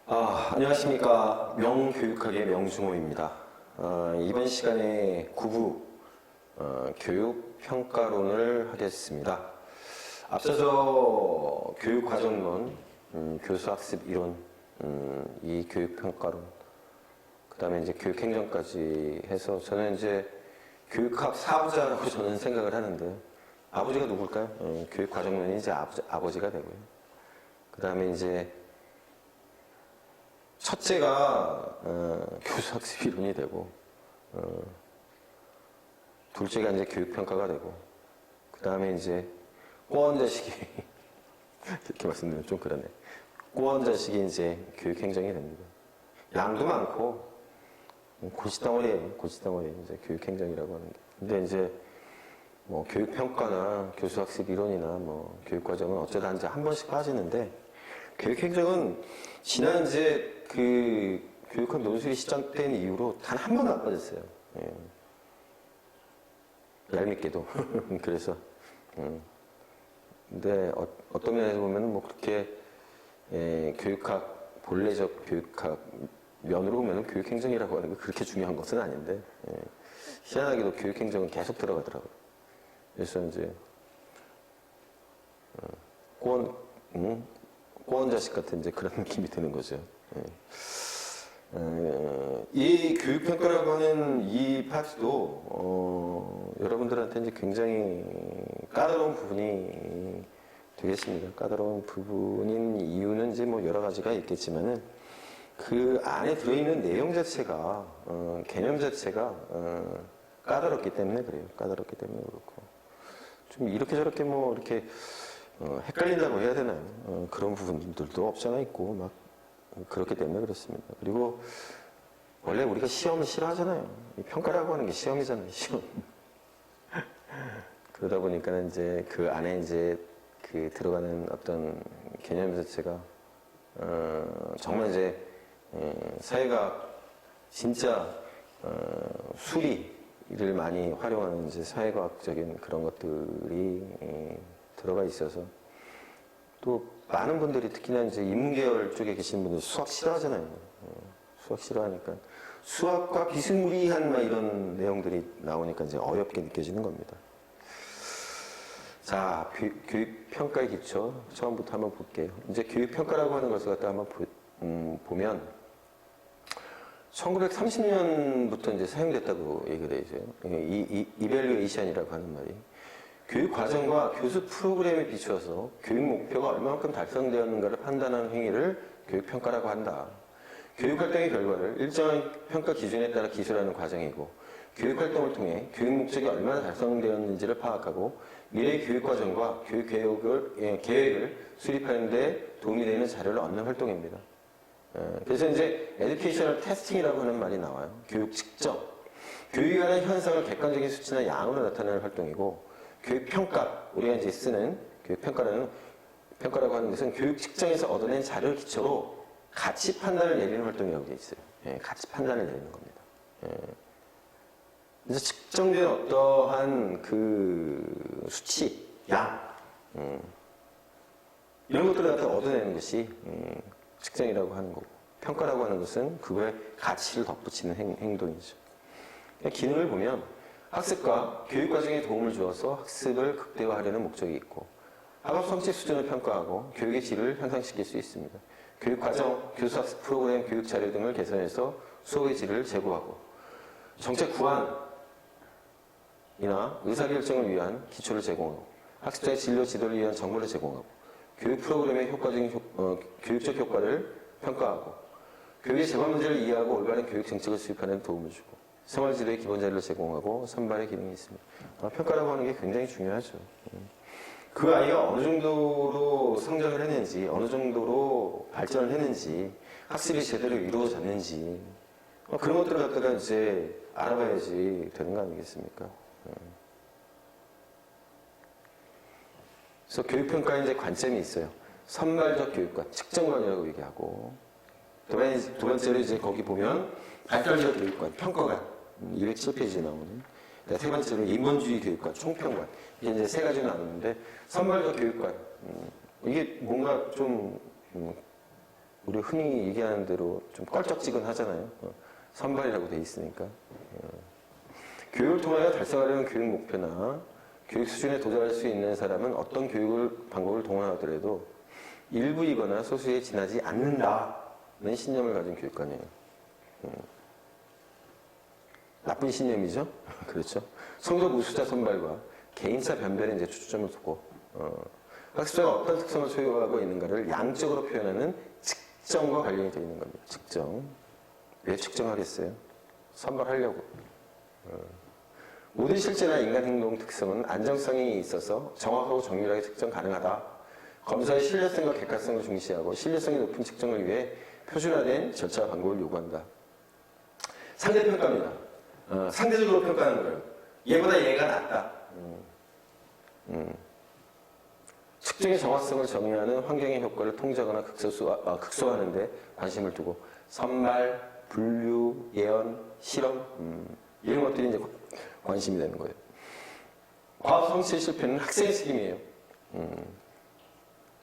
안녕하십니까. 명교육학의 명중호입니다. 이번 시간에 9부 교육평가론을 하겠습니다. 앞서서 교육과정론, 교수학습 이론, 이 교육평가론, 그 다음에 이제 교육행정까지 해서 저는 이제 교육학 사부자라고 저는 생각을 하는데, 아버지가 누굴까요? 교육과정론이 이제 아버지가 되고요. 그 다음에 이제 첫째가 교수학습 이론이 되고, 둘째가 이제 교육평가가 되고, 그 다음에 이제 꼬원자식이 이렇게 말씀드리면 좀 그러네. 꼬원자식이 이제 교육행정이 됩니다. 양도 많고 고치덩어리예요. 고치덩어리 이제 교육행정이라고 하는 게. 근데 이제 뭐 교육평가나 교수학습 이론이나 뭐 교육과정은 어쩌다 이제 한 번씩 빠지는데, 교육행정은 지난 이제 그 교육학 논술이 시작된 이후로 단 한 번도 안 빠졌어요. 예. 얄밉게도. 그래서 근데 어떤 면에서 보면 뭐 그렇게 교육학, 본래적 교육학 면으로 보면 교육행정이라고 하는 게 그렇게 중요한 것은 아닌데, 희한하게도 교육행정은 계속 들어가더라고요. 그래서 이제 꼬원자식 같은 이제 그런 느낌이 드는 거죠. 이 교육평가라고 하는 이 파트도 여러분들한테 이제 굉장히 까다로운 부분이 되겠습니다. 까다로운 부분인 이유는 이제 뭐 여러 가지가 있겠지만은, 그 안에 들어있는 내용 자체가, 개념 자체가 까다롭기 때문에 그래요. 까다롭기 때문에 그렇고, 좀 이렇게 저렇게 뭐 이렇게 헷갈린다고 해야 되나요? 그런 부분들도 없지 않아 있고, 막 그렇기 때문에 그렇습니다. 그리고 원래 우리가 시험을 싫어하잖아요. 이 평가라고 하는 게 시험이잖아요, 시험. 그러다 보니까 이제 그 안에 이제 그 들어가는 어떤 개념 자체가 정말 이제 사회가 진짜 수리를 많이 활용하는 이제 사회과학적인 그런 것들이 들어가 있어서, 또 많은 분들이 특히나 이제 인문계열 쪽에 계신 분들 수학 싫어하잖아요. 수학 싫어하니까 수학과 비스무리한 막 이런 내용들이 나오니까 이제 어렵게 느껴지는 겁니다. 자, 교육평가의 기초 처음부터 한번 볼게요. 이제 교육평가라고 하는 것을 갖다 한번 보면 1930년부터 이제 사용됐다고 얘기가 되어 있어요. 이밸류에이션이라고 하는 말이, 교육 과정과 교수 프로그램에 비추어서 교육 목표가 얼마만큼 달성되었는가를 판단하는 행위를 교육평가라고 한다. 교육활동의 결과를 일정한 평가 기준에 따라 기술하는 과정이고, 교육활동을 통해 교육 목적이 얼마나 달성되었는지를 파악하고 미래의 교육과정과 교육계획을 수립하는 데 도움이 되는 자료를 얻는 활동입니다. 그래서 이제 에듀케이셔널 테스팅이라고 하는 말이 나와요. 교육 측정. 교육에 관한 현상을 객관적인 수치나 양으로 나타내는 활동이고, 교육평가, 우리가 이제 쓰는 평가라고 하는 것은 교육 측정에서 얻어낸 자료를 기초로 가치 판단을 내리는 활동이라고 되어 있어요. 가치 판단을 내리는 겁니다. 그래서 측정된 어떠한 그 수치, 양, 이런 것들을 갖다 얻어내는 것이 측정이라고 하는 거고, 평가라고 하는 것은 그거에 가치를 덧붙이는 행동이죠. 기능을 보면 학습과 교육 과정에 도움을 주어서 학습을 극대화하려는 목적이 있고, 학업 성취 수준을 평가하고 교육의 질을 향상시킬 수 있습니다. 교육 과정, 교수학습 프로그램, 교육 자료 등을 개선해서 수업의 질을 제고하고, 정책 구안이나 의사결정을 위한 기초를 제공하고, 학습자의 진로 지도를 위한 정보를 제공하고, 교육 프로그램의 교육적 효과를 평가하고, 교육의 재반 문제를 이해하고 올바른 교육 정책을 수립하는 데 도움을 주고, 생활지도의 기본 자료를 제공하고 선발의 기능이 있습니다. 평가라고 하는 게 굉장히 중요하죠. 그 아이가 어느 정도로 성장을 했는지, 어느 정도로 발전을 했는지, 학습이 제대로 이루어졌는지, 그런 것들을 갖다가 이제 알아봐야지 되는 거 아니겠습니까? 그래서 교육평가에 이제 관점이 있어요. 선발적 교육관, 측정관이라고 얘기하고, 두 번째로 이제 거기 보면 발달적 교육관, 평가관, 207페이지에 나오는. 세 번째로 인본주의 교육관, 총평관. 이게 이제 세 가지로 나누는데, 선발적 교육관. 이게 뭔가 좀 우리 흔히 얘기하는 대로 좀 껄쩍지근하잖아요. 선발이라고 돼 있으니까. 교육을 통하여 달성하려는 교육 목표나 교육 수준에 도달할 수 있는 사람은 어떤 방법을 동원하더라도 일부이거나 소수에 지나지 않는다는 신념을 가진 교육관이에요. 나쁜 신념이죠? 그렇죠. 성적 우수자 선발과 개인차 변별에 이제 초점을 두고, 학습자가 어떤 특성을 소유하고 있는가를 양적으로 표현하는 측정과 관련이 되어 있는 겁니다. 측정. 왜 측정하겠어요? 선발하려고. 모든 실제나 인간 행동 특성은 안정성이 있어서 정확하고 정밀하게 측정 가능하다. 검사의 신뢰성과 객관성을 중시하고 신뢰성이 높은 측정을 위해 표준화된 절차와 방법을 요구한다. 상대평가입니다. 상대적으로 평가하는 거예요. 얘보다 얘가 낫다. 측정의 정확성을 정의하는 환경의 효과를 통제하거나 극소화하는 데 관심을 두고 선발, 분류, 예언, 실험 이런 것들이 이제 관심이 되는 거예요. 과학 성취의 실패는 학생의 책임이에요.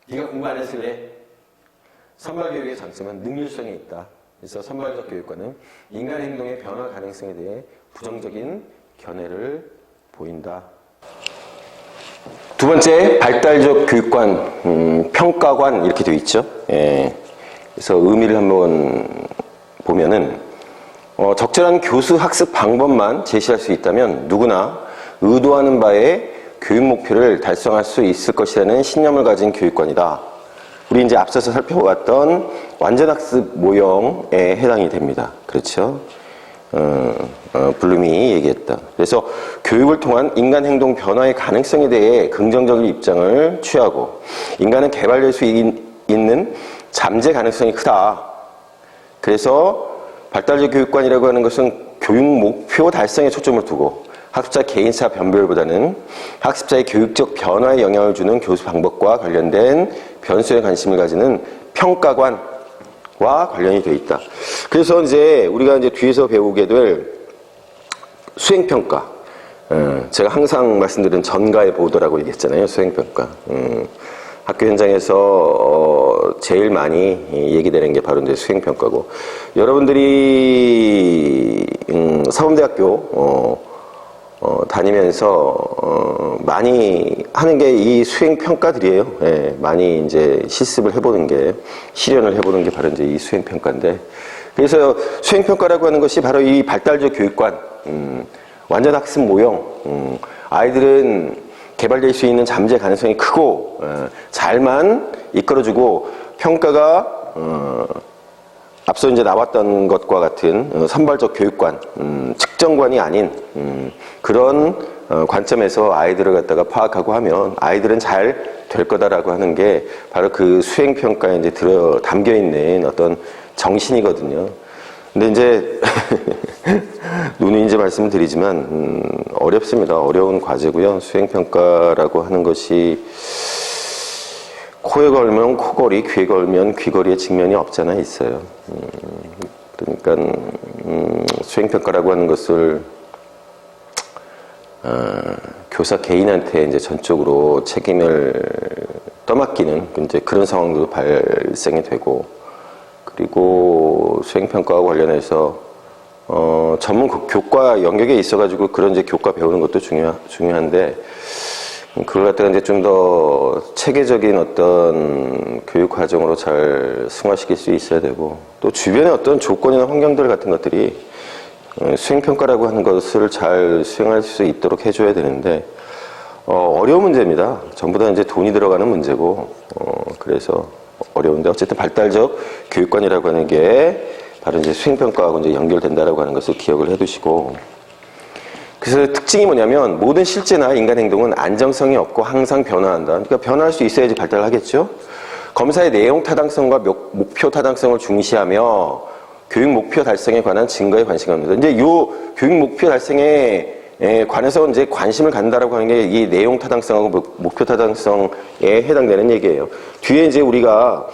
네가 공부 안 해서 그래. 선발 교육의 장점은 능률성이 있다. 그래서 선발적 교육과는 인간 행동의 변화 가능성에 대해 부정적인 견해를 보인다. 두 번째, 발달적 교육관, 평가관 이렇게 되어 있죠. 예. 그래서 의미를 한번 보면은 적절한 교수 학습 방법만 제시할 수 있다면 누구나 의도하는 바에 교육 목표를 달성할 수 있을 것이라는 신념을 가진 교육관이다. 우리 이제 앞서서 살펴봤던 완전학습 모형에 해당이 됩니다. 그렇죠? 블룸이 얘기했다. 그래서 교육을 통한 인간 행동 변화의 가능성에 대해 긍정적인 입장을 취하고 인간은 개발될 수 있는 잠재 가능성이 크다. 그래서 발달적 교육관이라고 하는 것은 교육 목표 달성에 초점을 두고 학습자 개인차 변별보다는 학습자의 교육적 변화에 영향을 주는 교수 방법과 관련된 변수에 관심을 가지는 평가관과 관련이 되어 있다. 그래서 이제 우리가 이제 뒤에서 배우게 될 수행평가. 제가 항상 말씀드린 전가의 보도라고 얘기했잖아요. 수행평가. 학교 현장에서 제일 많이 얘기되는 게 바로 이제 수행평가고, 여러분들이 사범대학교 다니면서 많이 하는 게 이 수행평가들이에요. 예, 많이 이제 실습을 해보는 게, 실현을 해보는 게 바로 이제 이 수행평가인데, 그래서 수행평가라고 하는 것이 바로 이 발달적 교육관, 완전 학습 모형, 아이들은 개발될 수 있는 잠재 가능성이 크고 잘만 이끌어주고 평가가 앞서 이제 나왔던 것과 같은 선발적 교육관, 측정관이 아닌 그런 관점에서 아이들을 갖다가 파악하고 하면 아이들은 잘 될 거다라고 하는 게 바로 그 수행평가에 이제 담겨 있는 어떤 정신이거든요. 근데 이제 누누이 이제 말씀을 드리지만 어렵습니다. 어려운 과제고요. 수행평가라고 하는 것이 코에 걸면 코걸이, 귀에 걸면 귀걸이의 측면이 없잖아 있어요. 그러니까 수행평가라고 하는 것을 교사 개인한테 이제 전적으로 책임을 떠맡기는 이제 그런 상황도 발생이 되고, 그리고 수행평가와 관련해서 전문 교과 영역에 있어가지고 그런 이제 교과 배우는 것도 중요한데, 그걸 갖다가 이제 좀 더 체계적인 어떤 교육 과정으로 잘 승화시킬 수 있어야 되고, 또 주변의 어떤 조건이나 환경들 같은 것들이 수행평가라고 하는 것을 잘 수행할 수 있도록 해줘야 되는데, 어려운 문제입니다. 전부 다 이제 돈이 들어가는 문제고, 그래서 어려운데, 어쨌든 발달적 교육관이라고 하는 게 바로 이제 수행평가하고 이제 연결된다라고 하는 것을 기억을 해 두시고, 그래서 특징이 뭐냐면 모든 실제나 인간 행동은 안정성이 없고 항상 변화한다. 그러니까 변화할 수 있어야지 발달을 하겠죠. 검사의 내용 타당성과 목표 타당성을 중시하며 교육 목표 달성에 관한 증거에 관심을 갖는다. 이제 요 교육 목표 달성에 관해서 이제 관심을 갖는다라고 하는 게 이 내용 타당성하고 목표 타당성에 해당되는 얘기예요. 뒤에 이제 우리가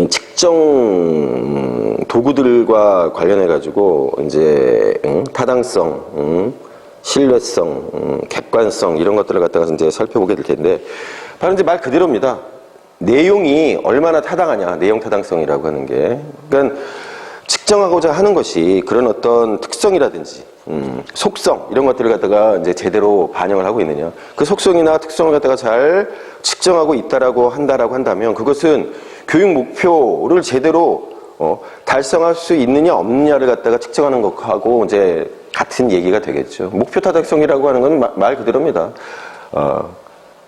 측정 도구들과 관련해 가지고 이제 타당성, 신뢰성, 객관성 이런 것들을 갖다가 이제 살펴보게 될 텐데, 바로 이제 말 그대로입니다. 내용이 얼마나 타당하냐, 내용 타당성이라고 하는 게. 그러니까 측정하고자 하는 것이 그런 어떤 특성이라든지, 속성, 이런 것들을 갖다가 이제 제대로 반영을 하고 있느냐. 그 속성이나 특성을 갖다가 잘 측정하고 있다라고 한다면 그것은 교육 목표를 제대로 달성할 수 있느냐 없느냐를 갖다가 측정하는 것하고 이제 같은 얘기가 되겠죠. 목표 타당성이라고 하는 건 말 그대로입니다.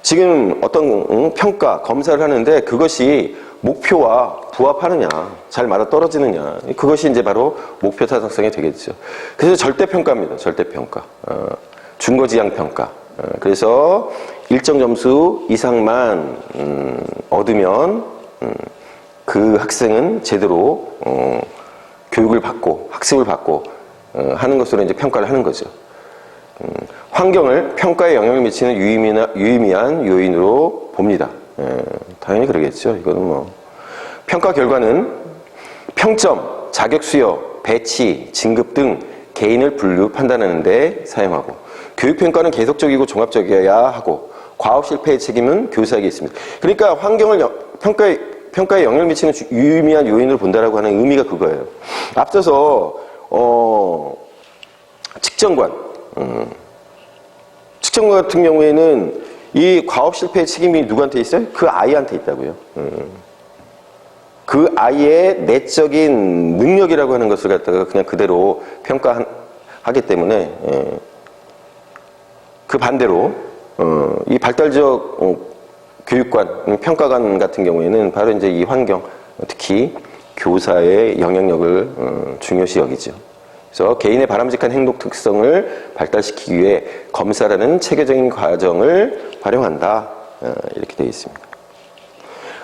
지금 어떤 평가, 검사를 하는데 그것이 목표와 부합하느냐, 잘 맞아 떨어지느냐, 그것이 이제 바로 목표 타당성이 되겠죠. 그래서 절대평가입니다. 절대평가. 준거지향평가. 그래서 일정 점수 이상만 얻으면 그 학생은 제대로 교육을 받고 학습을 받고 하는 것으로 이제 평가를 하는 거죠. 환경을 평가에 영향을 미치는 유의미한 요인으로 봅니다. 당연히 그러겠죠. 이거는 뭐 평가 결과는 평점, 자격 수여, 배치, 진급 등 개인을 분류 판단하는 데 사용하고, 교육평가는 계속적이고 종합적이어야 하고, 과업 실패의 책임은 교사에게 있습니다. 그러니까 환경을 평가에 영향을 미치는 유의미한 요인으로 본다라고 하는 의미가 그거예요. 앞서서 측정관 같은 경우에는 이 과업 실패의 책임이 누구한테 있어요? 그 아이한테 있다고요. 그 아이의 내적인 능력이라고 하는 것을 갖다가 그냥 그대로 평가하기 때문에 그 반대로 이 발달적 교육관, 평가관 같은 경우에는 바로 이제 이 환경, 특히 교사의 영향력을 중요시 여기죠. 그래서 개인의 바람직한 행동 특성을 발달시키기 위해 검사라는 체계적인 과정을 활용한다. 이렇게 되어 있습니다.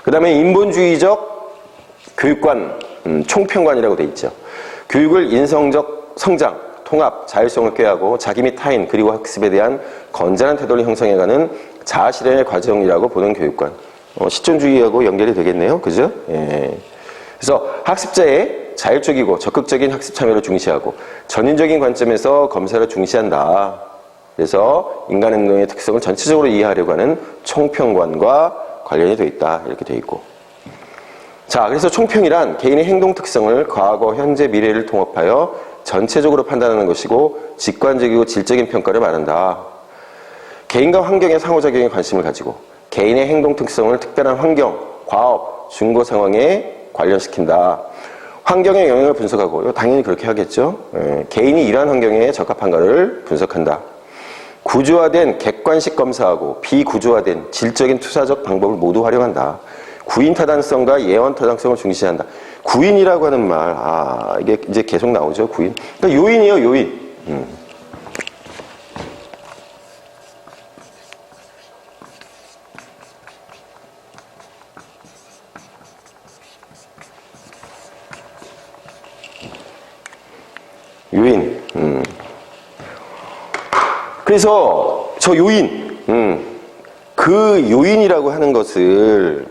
그 다음에 인본주의적 교육관, 총평관이라고 되어 있죠. 교육을 인성적 성장, 통합, 자율성을 꾀하고 자기 및 타인 그리고 학습에 대한 건전한 태도를 형성해가는 자아실현의 과정이라고 보는 교육관. 실존주의하고 연결이 되겠네요. 그죠? 예. 그래서 학습자의 자율적이고 적극적인 학습 참여를 중시하고 전인적인 관점에서 검사를 중시한다. 그래서 인간 행동의 특성을 전체적으로 이해하려고 하는 총평관과 관련이 되어 있다. 이렇게 되어 있고. 자, 그래서 총평이란 개인의 행동 특성을 과거, 현재, 미래를 통합하여 전체적으로 판단하는 것이고 직관적이고 질적인 평가를 말한다. 개인과 환경의 상호작용에 관심을 가지고 개인의 행동 특성을 특별한 환경, 과업, 중고 상황에 관련시킨다. 환경의 영향을 분석하고, 당연히 그렇게 하겠죠. 개인이 이러한 환경에 적합한가를 분석한다. 구조화된 객관식 검사하고 비구조화된 질적인 투사적 방법을 모두 활용한다. 구인 타당성과 예언 타당성을 중시한다. 구인이라고 하는 말, 이게 이제 계속 나오죠. 구인. 그러니까 요인이에요, 요인. 요인. 그래서 저 요인, 그 요인이라고 하는 것을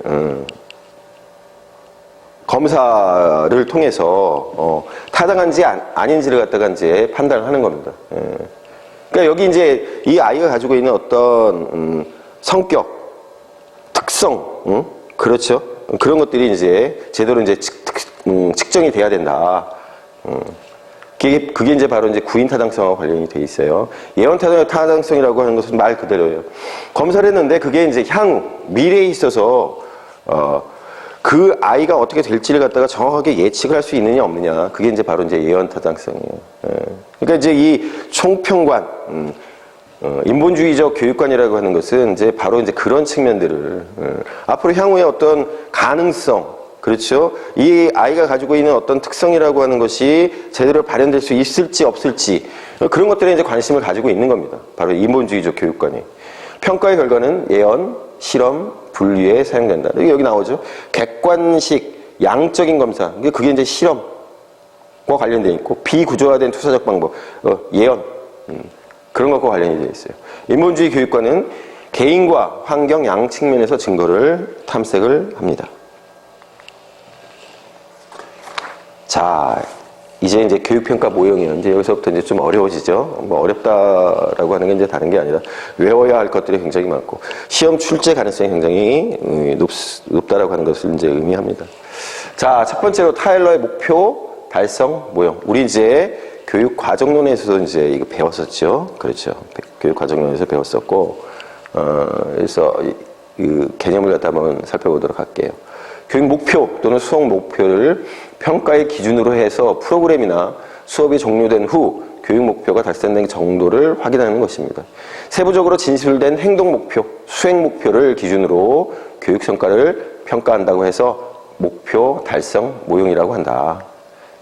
검사를 통해서 타당한지 아닌지를 갖다가 이제 판단을 하는 겁니다. 그러니까 여기 이제 이 아이가 가지고 있는 어떤 성격, 특성, 그렇죠? 그런 것들이 이제 제대로 이제 측정이 돼야 된다. 그게 이제 바로 이제 구인 타당성과 관련이 돼 있어요. 예언 타당성이라고 하는 것은 말 그대로예요. 검사를 했는데 그게 이제 향후, 미래에 있어서, 그 아이가 어떻게 될지를 갖다가 정확하게 예측을 할 수 있느냐, 없느냐. 그게 이제 바로 이제 예언 타당성이에요. 그러니까 이제 이 총평관, 인본주의적 교육관이라고 하는 것은 이제 바로 이제 그런 측면들을, 앞으로 향후에 어떤 가능성, 그렇죠. 이 아이가 가지고 있는 어떤 특성이라고 하는 것이 제대로 발현될 수 있을지 없을지 그런 것들에 이제 관심을 가지고 있는 겁니다. 바로 인본주의적 교육관이. 평가의 결과는 예언, 실험, 분류에 사용된다. 여기 나오죠. 객관식, 양적인 검사. 그게 이제 실험과 관련되어 있고 비구조화된 투사적 방법, 예언 그런 것과 관련이 되어 있어요. 인본주의 교육관은 개인과 환경 양 측면에서 증거를 탐색을 합니다. 자, 이제 교육평가 모형이에요. 이제 여기서부터 이제 좀 어려워지죠. 뭐 어렵다라고 하는 게 이제 다른 게 아니라 외워야 할 것들이 굉장히 많고 시험 출제 가능성이 굉장히 높다라고 하는 것을 이제 의미합니다. 자, 첫 번째로 타일러의 목표 달성 모형. 우리 이제 교육 과정론에서도 이제 이거 배웠었죠. 그렇죠. 교육 과정론에서 배웠었고, 그래서 그 개념을 갖다 한번 살펴보도록 할게요. 교육 목표 또는 수업 목표를 평가의 기준으로 해서 프로그램이나 수업이 종료된 후 교육 목표가 달성된 정도를 확인하는 것입니다. 세부적으로 진술된 행동 목표, 수행 목표를 기준으로 교육 성과를 평가한다고 해서 목표 달성 모형이라고 한다.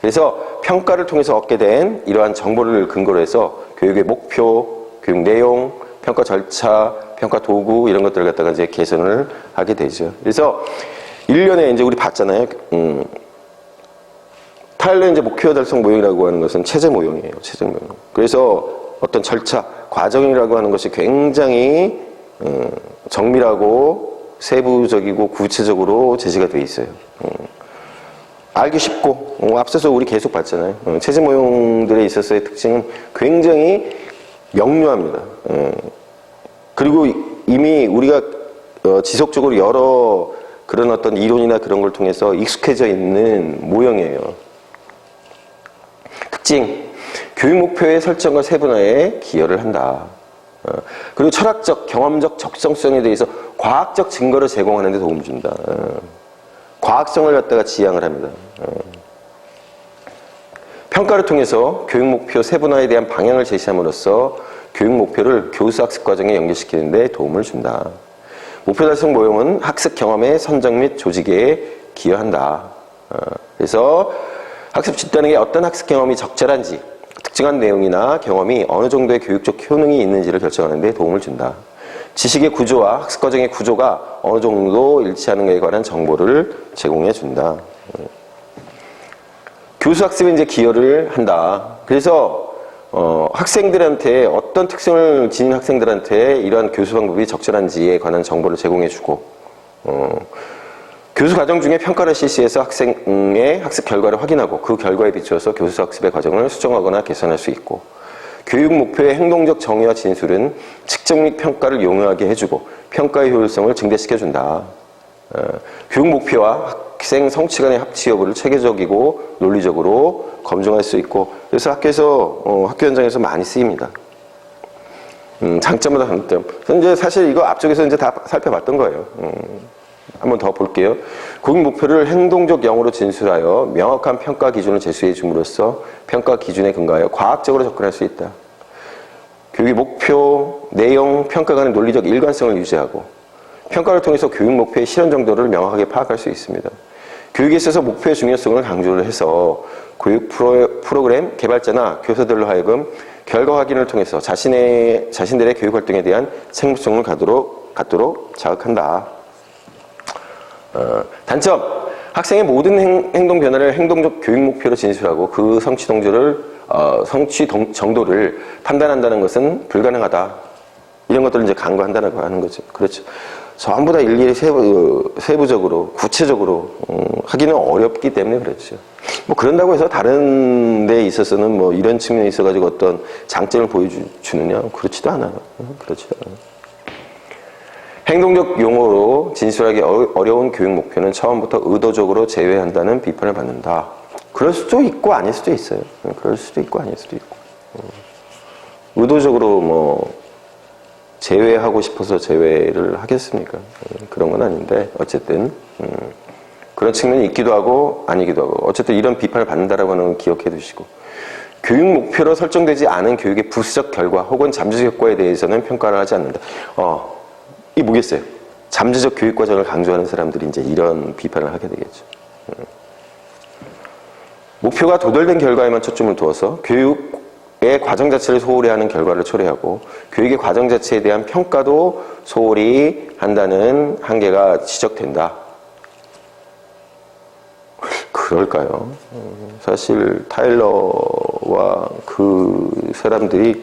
그래서 평가를 통해서 얻게 된 이러한 정보를 근거로 해서 교육의 목표, 교육 내용, 평가 절차, 평가 도구 이런 것들을 갖다가 이제 개선을 하게 되죠. 그래서 1년에 이제 우리 봤잖아요. 타일러 이제 목표 달성 모형이라고 하는 것은 체제 모형이에요. 체제 모형. 그래서 어떤 절차, 과정이라고 하는 것이 굉장히 정밀하고 세부적이고 구체적으로 제시가 돼 있어요. 알기 쉽고 앞서서 우리 계속 봤잖아요. 체제 모형들에 있어서의 특징은 굉장히 명료합니다. 그리고 이미 우리가 지속적으로 여러 그런 어떤 이론이나 그런 걸 통해서 익숙해져 있는 모형이에요. 특징, 교육 목표의 설정과 세분화에 기여를 한다. 그리고 철학적, 경험적 적정성에 대해서 과학적 증거를 제공하는 데 도움을 준다. 과학성을 갖다가 지향을 합니다. 평가를 통해서 교육 목표 세분화에 대한 방향을 제시함으로써 교육 목표를 교수 학습 과정에 연결시키는 데 도움을 준다. 목표 달성 모형은 학습 경험의 선정 및 조직에 기여한다. 그래서 학습 집단에게 어떤 학습 경험이 적절한지, 특정한 내용이나 경험이 어느 정도의 교육적 효능이 있는지를 결정하는 데 도움을 준다. 지식의 구조와 학습 과정의 구조가 어느 정도 일치하는 것에 관한 정보를 제공해 준다. 교수 학습에 이제 기여를 한다. 그래서 학생들한테 어떤 특성을 지닌 학생들한테 이러한 교수 방법이 적절한지에 관한 정보를 제공해 주고 교수 과정 중에 평가를 실시해서 학생의 학습 결과를 확인하고 그 결과에 비추어서 교수 학습의 과정을 수정하거나 개선할 수 있고 교육 목표의 행동적 정의와 진술은 측정 및 평가를 용이하게 해주고 평가의 효율성을 증대시켜준다. 교육 목표와 학생 성취 간의 합치 여부를 체계적이고 논리적으로 검증할 수 있고 그래서 학교에서 학교 현장에서 많이 쓰입니다. 장점마다 장점. 이제 사실 이거 앞쪽에서 이제 다 살펴봤던 거예요. 한번 더 볼게요. 교육 목표를 행동적 영어로 진술하여 명확한 평가 기준을 제시해 줌으로써 평가 기준에 근거하여 과학적으로 접근할 수 있다. 교육의 목표, 내용, 평가 간의 논리적 일관성을 유지하고 평가를 통해서 교육 목표의 실현 정도를 명확하게 파악할 수 있습니다. 교육에 있어서 목표의 중요성을 강조를 해서 교육 프로그램 개발자나 교사들로 하여금 결과 확인을 통해서 자신들의 교육 활동에 대한 책임성을 갖도록 자극한다. 단점, 학생의 모든 행동 변화를 행동적 교육 목표로 진술하고 그 성취 정도를 판단한다는 것은 불가능하다. 이런 것들을 이제 강구한다고 하는 거죠. 그렇죠. 전부 다 일일이 세부적으로, 구체적으로 하기는 어렵기 때문에 그렇죠. 뭐 그런다고 해서 다른 데에 있어서는 뭐 이런 측면에 있어가지고 어떤 장점을 보여주느냐? 그렇지도 않아요. 그렇지도 않아요. 행동적 용어로 진술하기 어려운 교육 목표는 처음부터 의도적으로 제외한다는 비판을 받는다. 그럴 수도 있고 아닐 수도 있어요. 그럴 수도 있고 아닐 수도 있고. 의도적으로 뭐 제외하고 싶어서 제외를 하겠습니까? 그런 건 아닌데 어쨌든 그런 측면이 있기도 하고 아니기도 하고 어쨌든 이런 비판을 받는다라고 하는 건 기억해 두시고 교육 목표로 설정되지 않은 교육의 부수적 결과 혹은 잠재적 효과에 대해서는 평가를 하지 않는다. 이 뭐겠어요? 잠재적 교육 과정을 강조하는 사람들이 이제 이런 비판을 하게 되겠죠. 목표가 도달된 결과에만 초점을 두어서 교육의 과정 자체를 소홀히 하는 결과를 초래하고 교육의 과정 자체에 대한 평가도 소홀히 한다는 한계가 지적된다. 그럴까요? 사실 타일러와 그 사람들이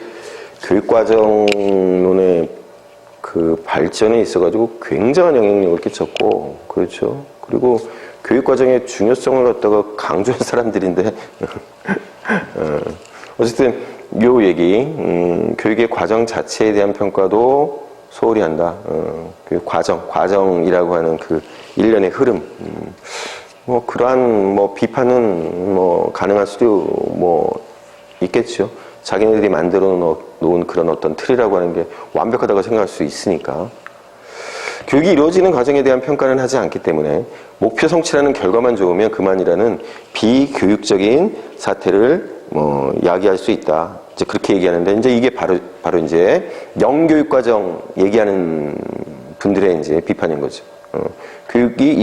교육과정론의 그 발전에 있어가지고 굉장한 영향력을 끼쳤고, 그렇죠. 그리고 교육과정의 중요성을 갖다가 강조한 사람들인데 어쨌든 요 얘기 교육의 과정 자체에 대한 평가도 소홀히 한다. 교육 과정이라고 하는 그 일련의 흐름 뭐 그러한 뭐 비판은 뭐 가능할 수도 뭐 있겠죠. 자기네들이 만들어 놓은 그런 어떤 틀이라고 하는 게 완벽하다고 생각할 수 있으니까. 교육이 이루어지는 과정에 대한 평가는 하지 않기 때문에 목표 성취라는 결과만 좋으면 그만이라는 비교육적인 사태를 뭐 야기할 수 있다. 이제 그렇게 얘기하는데 이제 이게 바로 이제 영교육 과정 얘기하는 분들의 이제 비판인 거죠. 교육이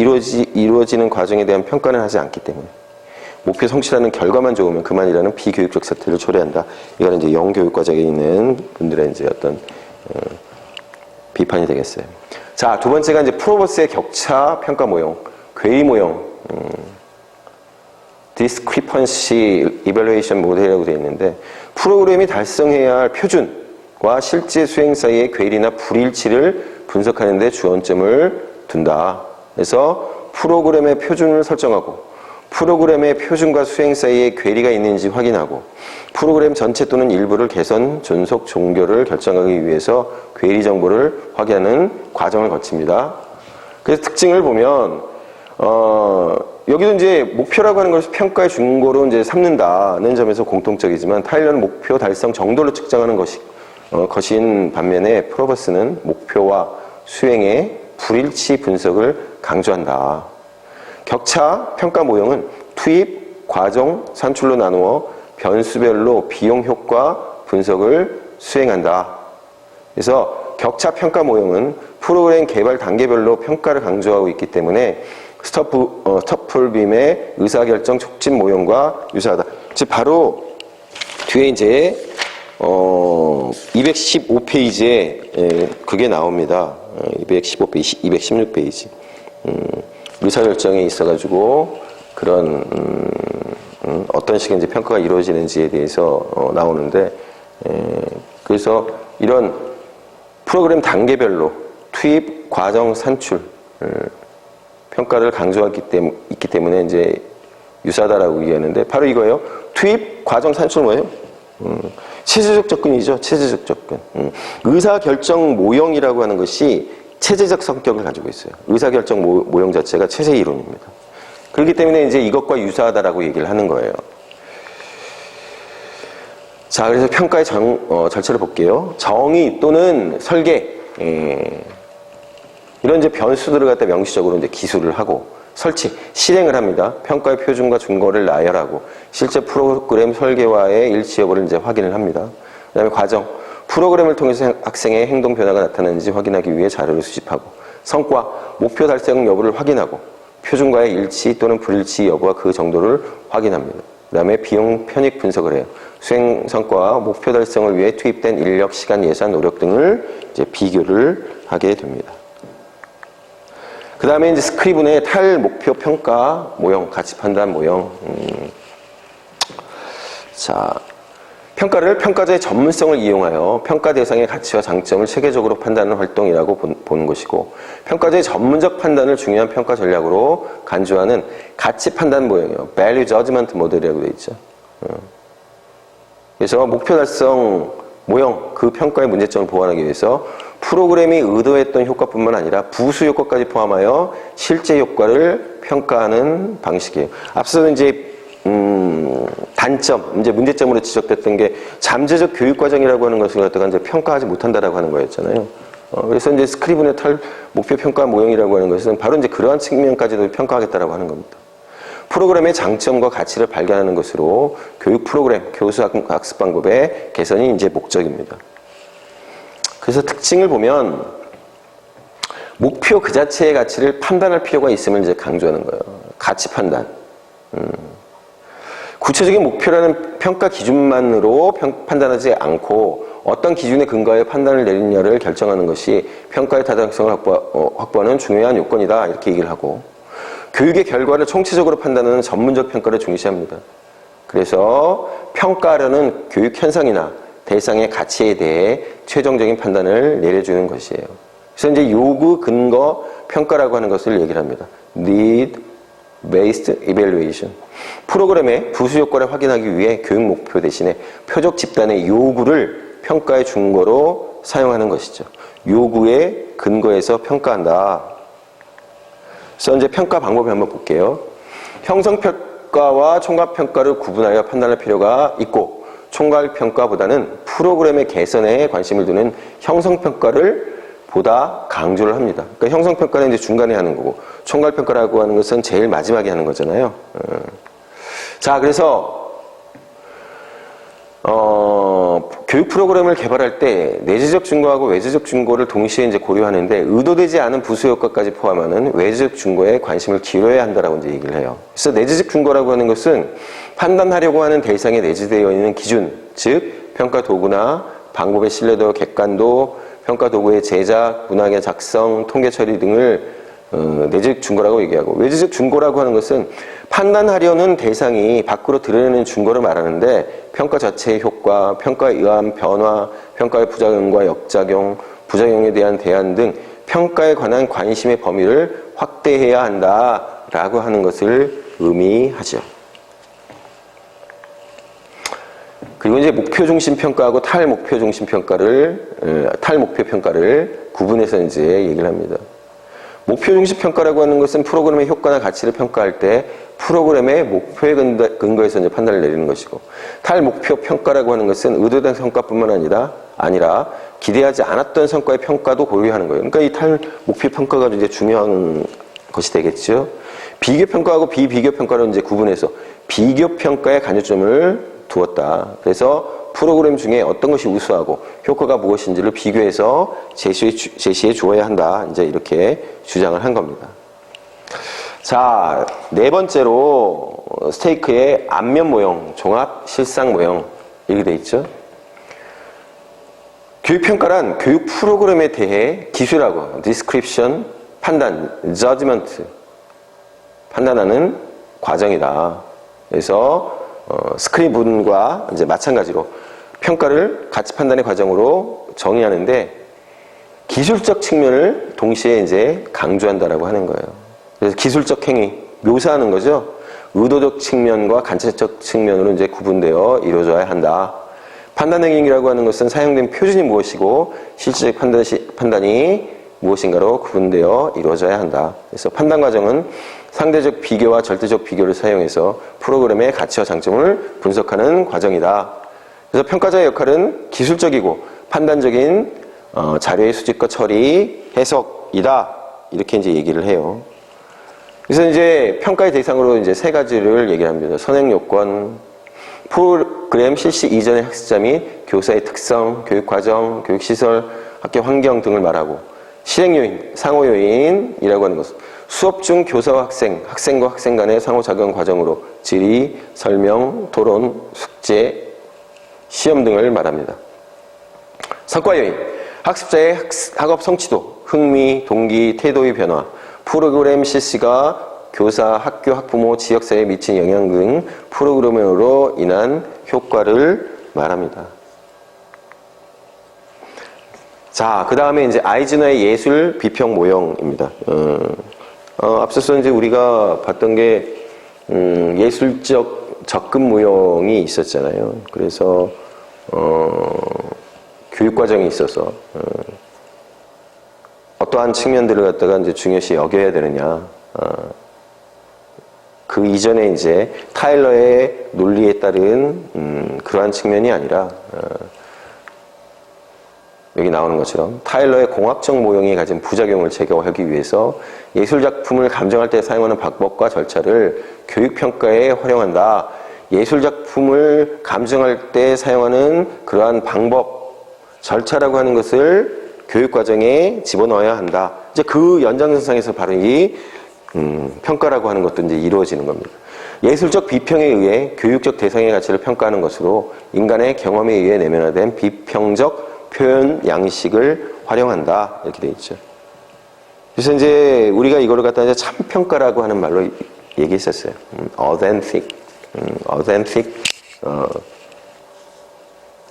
이루어지는 과정에 대한 평가는 하지 않기 때문에 목표 성취라는 결과만 좋으면 그만이라는 비교육적 사태를 초래한다. 이거는 이제 영교육 과정에 있는 분들의 이제 어떤 비판이 되겠어요. 자, 두 번째가 이제 프로버스의 격차 평가 모형, 괴리 모형, discrepancy evaluation 모델이라고 되어 있는데 프로그램이 달성해야 할 표준과 실제 수행 사이의 괴리나 불일치를 분석하는 데 주안점을 둔다. 그래서 프로그램의 표준을 설정하고 프로그램의 표준과 수행 사이에 괴리가 있는지 확인하고 프로그램 전체 또는 일부를 개선, 존속, 종결을 결정하기 위해서 괴리 정보를 확인하는 과정을 거칩니다. 그래서 특징을 보면 여기도 이제 목표라고 하는 것을 평가의 준거로 이제 삼는다는 점에서 공통적이지만 타일러는 목표 달성 정도로 측정하는 것인 반면에 프로버스는 목표와 수행의 불일치 분석을 강조한다. 격차 평가 모형은 투입, 과정, 산출로 나누어 변수별로 비용 효과 분석을 수행한다. 그래서 격차 평가 모형은 프로그램 개발 단계별로 평가를 강조하고 있기 때문에 스토플빔의 의사결정 촉진 모형과 유사하다. 즉 바로 뒤에 이제 215페이지에 그게 나옵니다. 215페이지, 216페이지. 의사결정에 있어가지고 그런 어떤 식의 이제 평가가 이루어지는지에 대해서 나오는데 그래서 이런 프로그램 단계별로 투입, 과정, 산출 평가를 강조하기 있기 때문에 이제 유사하다라고 얘기하는데 바로 이거예요. 투입, 과정, 산출 뭐예요? 체제적 접근이죠. 체제적 접근. 의사결정 모형이라고 하는 것이 체제적 성격을 가지고 있어요. 의사결정 모형 자체가 체제 이론입니다. 그렇기 때문에 이제 이것과 유사하다라고 얘기를 하는 거예요. 자, 그래서 평가의 절차를 볼게요. 정의 또는 설계, 이런 이제 변수들을 갖다 명시적으로 이제 기술을 하고 설치, 실행을 합니다. 평가의 표준과 준거를 나열하고 실제 프로그램 설계와의 일치 여부를 이제 확인을 합니다. 그 다음에 과정, 프로그램을 통해서 학생의 행동 변화가 나타나는지 확인하기 위해 자료를 수집하고 성과, 목표 달성 여부를 확인하고 표준과의 일치 또는 불일치 여부와 그 정도를 확인합니다. 그 다음에 비용 편익 분석을 해요. 수행 성과와 목표 달성을 위해 투입된 인력, 시간, 예산, 노력 등을 이제 비교를 하게 됩니다. 그 다음에 이제 스크리븐의 탈목표 평가 모형, 가치 판단 모형. 자, 평가를 평가자의 전문성을 이용하여 평가 대상의 가치와 장점을 체계적으로 판단하는 활동이라고 보는 것이고 평가자의 전문적 판단을 중요한 평가 전략으로 간주하는 가치 판단 모형이에요. Value Judgment 모델이라고 되어 있죠. 그래서 목표 달성 모형, 그 평가의 문제점을 보완하기 위해서 프로그램이 의도했던 효과뿐만 아니라 부수 효과까지 포함하여 실제 효과를 평가하는 방식이에요. 앞서는 이제 단점, 이제 문제점으로 지적됐던 게 잠재적 교육 과정이라고 하는 것을 갖다가 이제 평가하지 못한다라고 하는 거였잖아요. 그래서 이제 스크리븐의 탈 목표 평가 모형이라고 하는 것은 바로 이제 그러한 측면까지도 평가하겠다라고 하는 겁니다. 프로그램의 장점과 가치를 발견하는 것으로 교육 프로그램, 교수 학습 방법의 개선이 이제 목적입니다. 그래서 특징을 보면 목표 그 자체의 가치를 판단할 필요가 있음을 이제 강조하는 거예요. 가치 판단. 구체적인 목표라는 평가 기준만으로 판단하지 않고 어떤 기준에 근거하여 판단을 내리냐를 결정하는 것이 평가의 타당성을 확보하는 중요한 요건이다. 이렇게 얘기를 하고 교육의 결과를 총체적으로 판단하는 전문적 평가를 중시합니다. 그래서 평가하려는 교육 현상이나 대상의 가치에 대해 최종적인 판단을 내려주는 것이에요. 그래서 이제 요구 근거 평가라고 하는 것을 얘기를 합니다. Need, based evaluation. 프로그램의 부수 효과를 확인하기 위해 교육 목표 대신에 표적 집단의 요구를 평가의 준거로 사용하는 것이죠. 요구에 근거해서 평가한다. 그래서 이제 평가 방법을 한번 볼게요. 형성평가와 총괄평가를 구분하여 판단할 필요가 있고, 총괄평가보다는 프로그램의 개선에 관심을 두는 형성평가를 보다 강조를 합니다. 그러니까 형성평가는 이제 중간에 하는 거고, 총괄평가라고 하는 것은 제일 마지막에 하는 거잖아요. 자, 그래서 교육 프로그램을 개발할 때 내재적 준거하고 외재적 준거를 동시에 이제 고려하는데, 의도되지 않은 부수 효과까지 포함하는 외재적 준거에 관심을 기울여야 한다라고 이제 얘기를 해요. 그래서 내재적 준거라고 하는 것은 판단하려고 하는 대상에 내재되어 있는 기준, 즉 평가 도구나 방법의 신뢰도, 객관도, 평가 도구의 제작, 문항의 작성, 통계 처리 등을 내재적 준거라고 얘기하고, 외재적 준거라고 하는 것은 판단하려는 대상이 밖으로 드러내는 준거를 말하는데, 평가 자체의 효과, 평가에 의한 변화, 평가의 부작용과 역작용, 부작용에 대한 대안 등 평가에 관한 관심의 범위를 확대해야 한다라고 하는 것을 의미하죠. 그리고 이제 목표 중심 평가하고 탈목표 중심 평가를, 탈목표 평가를 구분해서 이제 얘기를 합니다. 목표 중심 평가라고 하는 것은 프로그램의 효과나 가치를 평가할 때 프로그램의 목표에 근거해서 이제 판단을 내리는 것이고, 탈목표 평가라고 하는 것은 의도된 성과뿐만 아니라 기대하지 않았던 성과의 평가도 고려하는 거예요. 그러니까 이 탈목표 평가가 이제 중요한 것이 되겠죠. 비교 평가하고 비비교 평가를 이제 구분해서 비교 평가에 관여점을 두었다. 그래서 프로그램 중에 어떤 것이 우수하고 효과가 무엇인지를 비교해서 제시해 주어야 한다. 이제 이렇게 주장을 한 겁니다. 자, 네 번째로 스테이크의 앞면 모형, 종합 실상 모형 이렇게 돼 있죠. 교육평가란 교육 프로그램에 대해 기술하고 description, 판단, judgment, 판단하는 과정이다. 그래서 스크립분과 이제 마찬가지로 평가를 가치 판단의 과정으로 정의하는데, 기술적 측면을 동시에 이제 강조한다라고 하는 거예요. 그래서 기술적 행위, 묘사하는 거죠. 의도적 측면과 관찰적 측면으로 이제 구분되어 이루어져야 한다. 판단 행위라고 하는 것은 사용된 표준이 무엇이고 실질적 판단이 무엇인가로 구분되어 이루어져야 한다. 그래서 판단 과정은 상대적 비교와 절대적 비교를 사용해서 프로그램의 가치와 장점을 분석하는 과정이다. 그래서 평가자의 역할은 기술적이고 판단적인 자료의 수집과 처리, 해석이다. 이렇게 이제 얘기를 해요. 그래서 이제 평가의 대상으로 이제 세 가지를 얘기를 합니다. 선행 요건, 프로그램 실시 이전의 학습자 및 교사의 특성, 교육 과정, 교육 시설, 학교 환경 등을 말하고, 실행 요인, 상호 요인이라고 하는 것은 수업 중 교사와 학생과 학생 간의 상호작용 과정으로 질의, 설명, 토론, 숙제, 시험 등을 말합니다. 성과 요인, 학습자의 학업 성취도, 흥미, 동기, 태도의 변화, 프로그램 실시가 교사, 학교, 학부모, 지역사회에 미친 영향 등 프로그램으로 인한 효과를 말합니다. 자, 그 다음에 이제 아이즈너의 예술 비평 모형입니다. 앞서서 이제 우리가 봤던 게, 예술적 접근 모형이 있었잖아요. 그래서, 교육과정이 있어서, 어떠한 측면들을 갖다가 이제 중요시 여겨야 되느냐. 그 이전에 이제 타일러의 논리에 따른, 그러한 측면이 아니라, 여기 나오는 것처럼 타일러의 공학적 모형이 가진 부작용을 제거하기 위해서 예술작품을 감정할 때 사용하는 방법과 절차를 교육평가에 활용한다. 예술작품을 감정할 때 사용하는 그러한 방법, 절차라고 하는 것을 교육과정에 집어넣어야 한다. 이제 그 연장선상에서 바로 이 평가라고 하는 것도 이제 이루어지는 겁니다. 예술적 비평에 의해 교육적 대상의 가치를 평가하는 것으로 인간의 경험에 의해 내면화된 비평적 표현 양식을 활용한다. 이렇게 되어 있죠. 그래서 이제 우리가 이거를 갖다 이제 참평가라고 하는 말로 얘기했었어요. authentic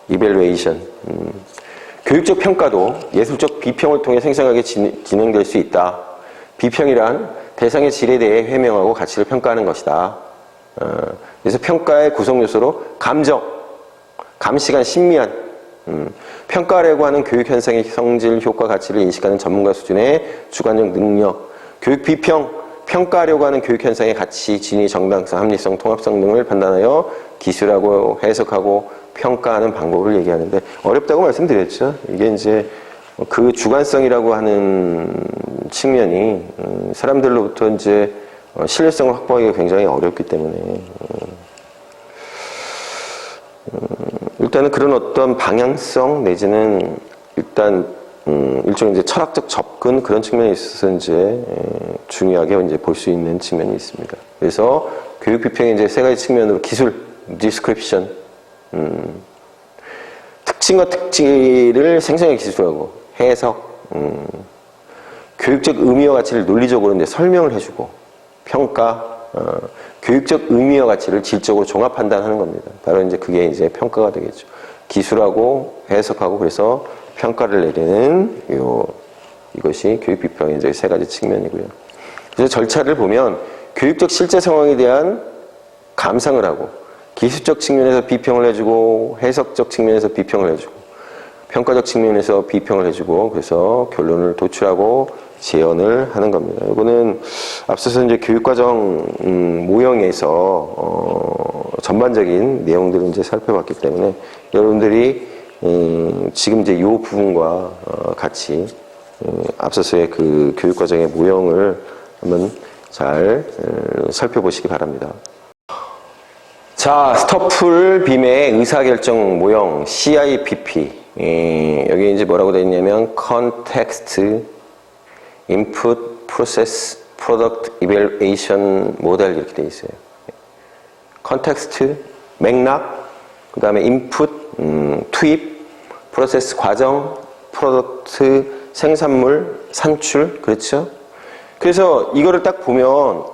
evaluation. 교육적 평가도 예술적 비평을 통해 생생하게 진행될 수 있다. 비평이란 대상의 질에 대해 해명하고 가치를 평가하는 것이다. 그래서 평가의 구성 요소로 감정, 감시관, 신미한, 평가하려고 하는 교육 현상의 성질, 효과, 가치를 인식하는 전문가 수준의 주관적 능력, 교육 비평, 평가하려고 하는 교육 현상의 가치, 진위, 정당성, 합리성, 통합성 등을 판단하여 기술하고 해석하고 평가하는 방법을 얘기하는데 어렵다고 말씀드렸죠. 이게 이제 그 주관성이라고 하는 측면이 사람들로부터 이제 신뢰성을 확보하기가 굉장히 어렵기 때문에 일단은 그런 어떤 방향성 내지는 일단 일종의 이제 철학적 접근 그런 측면에 있어서 이제 중요하게 이제 볼 수 있는 측면이 있습니다. 그래서 교육 비평의 이제 세 가지 측면으로 기술, 디스크립션, 특징과 특질을 생성의 기술하고 해석, 교육적 의미와 가치를 논리적으로 이제 설명을 해주고 평가, 교육적 의미와 가치를 질적으로 종합 판단하는 겁니다. 바로 이제 그게 이제 평가가 되겠죠. 기술하고 해석하고 그래서 평가를 내리는 이것이 교육 비평의 이제 세 가지 측면이고요. 그래서 절차를 보면 교육적 실제 상황에 대한 감상을 하고 기술적 측면에서 비평을 해주고 해석적 측면에서 비평을 해주고 평가적 측면에서 비평을 해주고 그래서 결론을 도출하고 재현을 하는 겁니다. 이거는 앞서서 이제 교육과정 모형에서 전반적인 내용들을 이제 살펴봤기 때문에 여러분들이 지금 이제 이 부분과 같이 앞서서의 그 교육과정의 모형을 한번 잘 살펴보시기 바랍니다. 자, 스토플 빔의 의사결정 모형 CIPP. 여기 이제 뭐라고 되어 있냐면 Context, Input, Process, Product, Evaluation 모델 이렇게 되어 있어요. 컨텍스트, 맥락, 그 다음에 인풋, 투입, 프로세스, 과정, 프로덕트, 생산물, 산출, 그렇죠? 그래서 이거를 딱 보면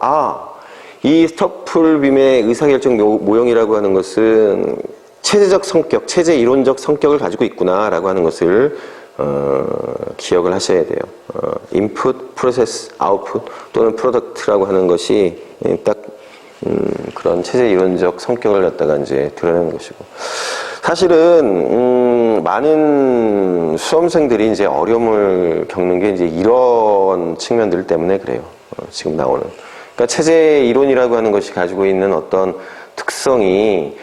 이 스토플 빔의 의사결정 모형이라고 하는 것은 체제적 성격, 체제 이론적 성격을 가지고 있구나라고 하는 것을 기억을 하셔야 돼요. 인풋, 프로세스, 아웃풋 또는 프로덕트라고 하는 것이 딱 그런 체제 이론적 성격을 갖다가 이제 드러내는 것이고 사실은 많은 수험생들이 이제 어려움을 겪는 게 이제 이런 측면들 때문에 그래요. 지금 나오는. 그러니까 체제 이론이라고 하는 것이 가지고 있는 어떤 특성이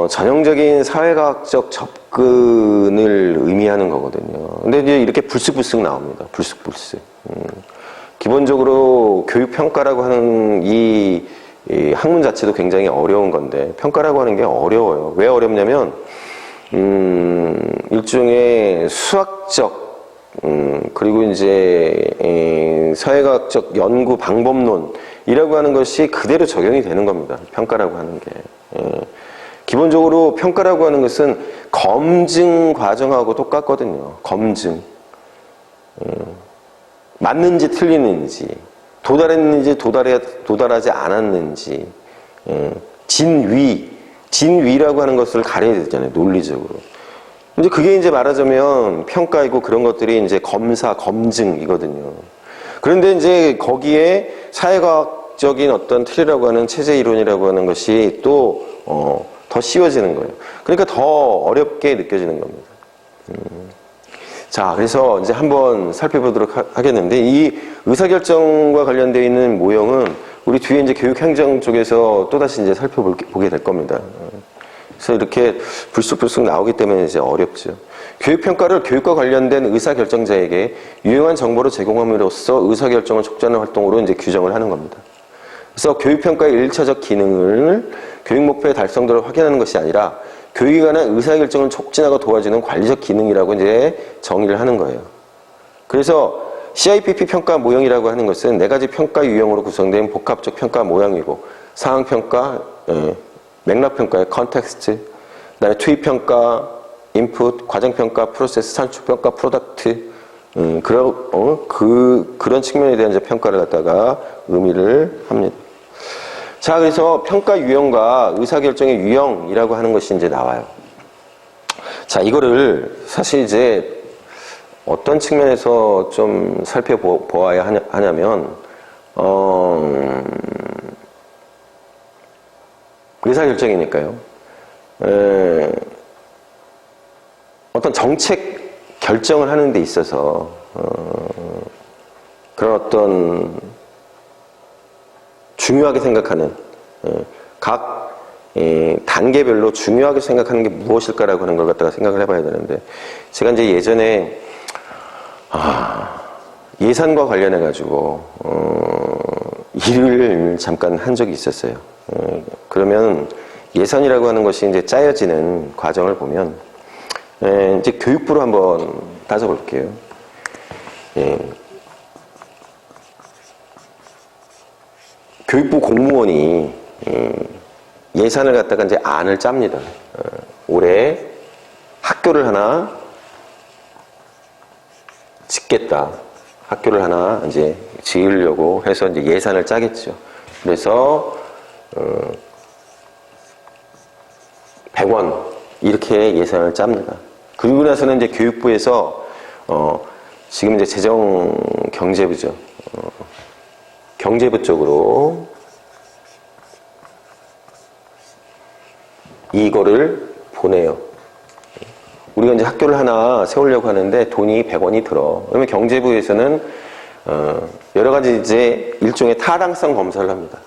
전형적인 사회과학적 접근을 의미하는 거거든요. 근데 이제 이렇게 불쑥불쑥 나옵니다. 불쑥불쑥. 기본적으로 교육평가라고 하는 이 학문 자체도 굉장히 어려운 건데, 평가라고 하는 게 어려워요. 왜 어렵냐면, 일종의 수학적, 그리고 이제, 사회과학적 연구 방법론이라고 하는 것이 그대로 적용이 되는 겁니다. 평가라고 하는 게. 기본적으로 평가라고 하는 것은 검증 과정하고 똑같거든요. 검증. 맞는지 틀리는지, 도달했는지 도달하지 않았는지, 진위라고 하는 것을 가려야 되잖아요. 논리적으로. 근데 그게 이제 말하자면 평가이고 그런 것들이 이제 검사, 검증이거든요. 그런데 이제 거기에 사회과학적인 어떤 틀이라고 하는 체제 이론이라고 하는 것이 또, 더 씌워지는 거예요. 그러니까 더 어렵게 느껴지는 겁니다. 자, 그래서 이제 한번 살펴보도록 하겠는데, 이 의사결정과 관련되어 있는 모형은 우리 뒤에 이제 교육행정 쪽에서 또다시 이제 살펴보게 될 겁니다. 그래서 이렇게 불쑥불쑥 나오기 때문에 이제 어렵죠. 교육평가를 교육과 관련된 의사결정자에게 유용한 정보를 제공함으로써 의사결정을 촉진하는 활동으로 이제 규정을 하는 겁니다. 그래서 교육평가의 1차적 기능을 교육 목표의 달성도를 확인하는 것이 아니라 교육에 관한 의사결정을 촉진하고 도와주는 관리적 기능이라고 이제 정의를 하는 거예요. 그래서 CIPP 평가 모형이라고 하는 것은 4가지 평가 유형으로 구성된 복합적 평가 모형이고 상황평가, 맥락평가의 컨텍스트, 그다음에 투입평가, 인풋, 과정평가, 프로세스, 산출평가, 프로덕트 그런 측면에 대한 이제 평가를 갖다가 의미를 합니다. 자, 그래서 평가 유형과 의사결정의 유형이라고 하는 것이 이제 나와요. 자, 이거를 사실 이제 어떤 측면에서 좀 살펴보아야 하냐면, 의사결정이니까요. 어떤 정책 결정을 하는 데 있어서 그런 어떤 중요하게 생각하는 각 단계별로 중요하게 생각하는 게 무엇일까라고 하는 걸 갖다가 생각을 해봐야 되는데, 제가 이제 예전에 예산과 관련해 가지고 일을 잠깐 한 적이 있었어요. 그러면 예산이라고 하는 것이 이제 짜여지는 과정을 보면 이제 교육부로 한번 따져볼게요. 교육부 공무원이 예산을 갖다가 이제 안을 짭니다. 올해 학교를 하나 짓겠다. 학교를 하나 이제 지으려고 해서 이제 예산을 짜겠죠. 그래서 100원 이렇게 예산을 짭니다. 그리고 나서는 이제 교육부에서 지금 이제 재정경제부죠. 경제부 쪽으로 이거를 보내요. 우리가 이제 학교를 하나 세우려고 하는데 돈이 100원이 들어. 그러면 경제부에서는 여러 가지 이제 일종의 타당성 검사를 합니다.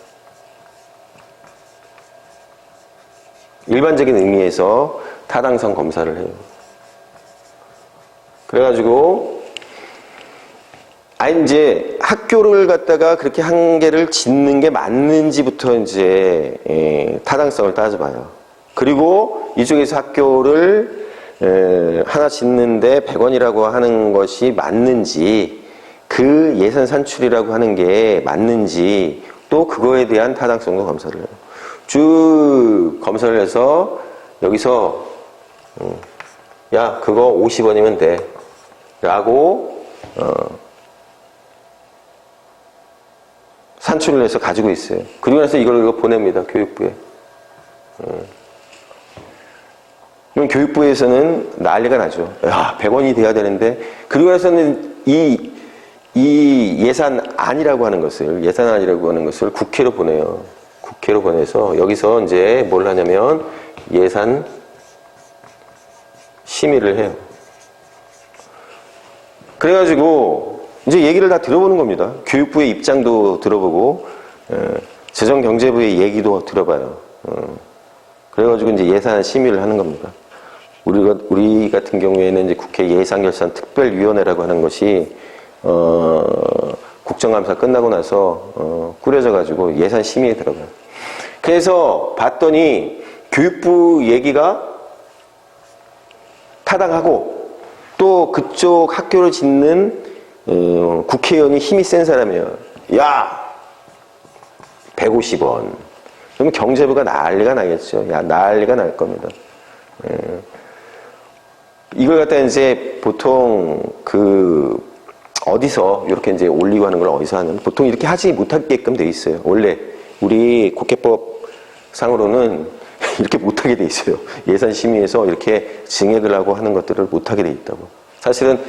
일반적인 의미에서 타당성 검사를 해요. 그래가지고 이제 학교를 갖다가 그렇게 한 개를 짓는 게 맞는지부터 이제 타당성을 따져봐요. 그리고 이쪽에서 학교를 하나 짓는데 100원이라고 하는 것이 맞는지, 그 예산 산출이라고 하는 게 맞는지, 또 그거에 대한 타당성도 검사를 해요. 쭉 검사를 해서 여기서 야 그거 50원이면 돼 라고 산출을 해서 가지고 있어요. 그리고 나서 이거 보냅니다. 교육부에. 그럼 교육부에서는 난리가 나죠. 야 100원이 돼야 되는데. 그리고 나서는 이 예산안이라고 하는 것을 국회로 보내요. 국회로 보내서 여기서 이제 뭘 하냐면 예산 심의를 해요. 그래가지고 이제 얘기를 다 들어보는 겁니다. 교육부의 입장도 들어보고 재정경제부의 얘기도 들어봐요. 그래가지고 이제 예산 심의를 하는 겁니다. 우리 같은 경우에는 이제 국회 예산결산특별위원회라고 하는 것이 국정감사 끝나고 나서 꾸려져가지고 예산 심의에 들어가요. 그래서 봤더니 교육부 얘기가 타당하고 또 그쪽 학교를 짓는 국회의원이 힘이 센 사람이에요. 야 150원. 그러면 경제부가 난리가 나겠죠. 야 난리가 날 겁니다. 이걸 갖다 이제 보통 어디서 이렇게 이제 올리고 하는 걸 어디서 하는, 보통 이렇게 하지 못하게끔 돼 있어요. 원래 우리 국회법 상으로는 이렇게 못하게 돼 있어요. 예산심의에서 이렇게 증액을 하고 하는 것들을 못하게 돼 있다고. 사실은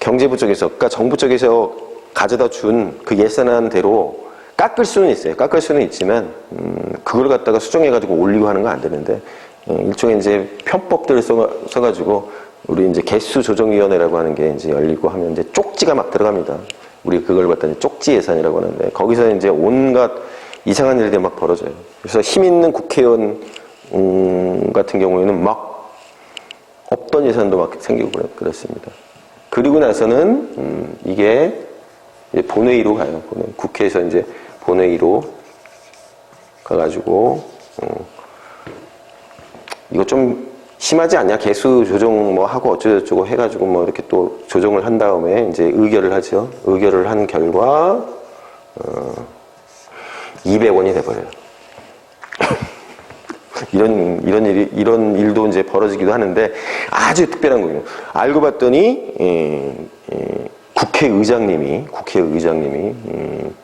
경제부 쪽에서, 그러니까 정부 쪽에서 가져다 준 그 예산안대로 깎을 수는 있어요. 깎을 수는 있지만 그걸 갖다가 수정해가지고 올리고 하는 건 안 되는데, 일종의 이제 편법들을 써가지고 우리 이제 개수조정위원회라고 하는 게 이제 열리고 하면 이제 쪽지가 막 들어갑니다. 우리 그걸 봤더니 쪽지 예산이라고 하는데, 거기서 이제 온갖 이상한 일들이 막 벌어져요. 그래서 힘 있는 국회의원 같은 경우에는 막 없던 예산도 막 생기고 그랬습니다. 그리고 나서는 이게 이제 본회의로 가요. 국회에서 이제 본회의로 가가지고 이거 좀 심하지 않냐? 개수 조정 뭐 하고 어쩌고저쩌고 해가지고 뭐 이렇게 또 조정을 한 다음에 이제 의결을 하죠. 의결을 한 결과 200원이 돼버려요. 이런 일도 이제 벌어지기도 하는데 아주 특별한 거예요. 알고 봤더니 국회의장님이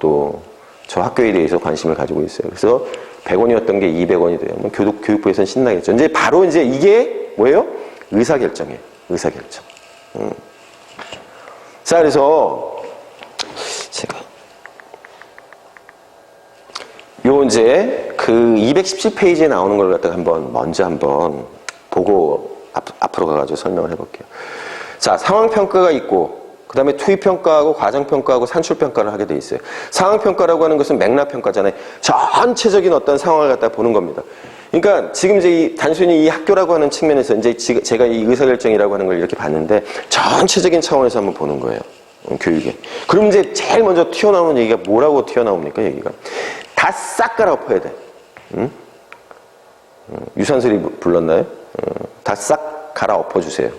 또 저 학교에 대해서 관심을 가지고 있어요. 그래서 100원이었던 게 200원이 돼요. 교육부에서는 신나겠죠. 이제 바로 이제 이게 뭐예요? 의사결정이에요. 의사결정. 자, 그래서 제가 요 이제 그 217페이지에 나오는 걸 갖다가 먼저 한번 보고 앞으로 가가지고 설명을 해볼게요. 자, 상황평가가 있고, 그 다음에 투입평가하고 과정평가하고 산출평가를 하게 돼 있어요. 상황평가라고 하는 것은 맥락평가잖아요. 전체적인 어떤 상황을 갖다 보는 겁니다. 그러니까 지금 이제 단순히 이 학교라고 하는 측면에서 이제 제가 이 의사결정이라고 하는 걸 이렇게 봤는데 전체적인 차원에서 한번 보는 거예요. 교육에. 그럼 이제 제일 먼저 튀어나오는 얘기가 뭐라고 튀어나옵니까? 얘기가. 다 싹 갈아엎어야 돼. 응? 유산소리 불렀나요? 다 싹 갈아엎어주세요.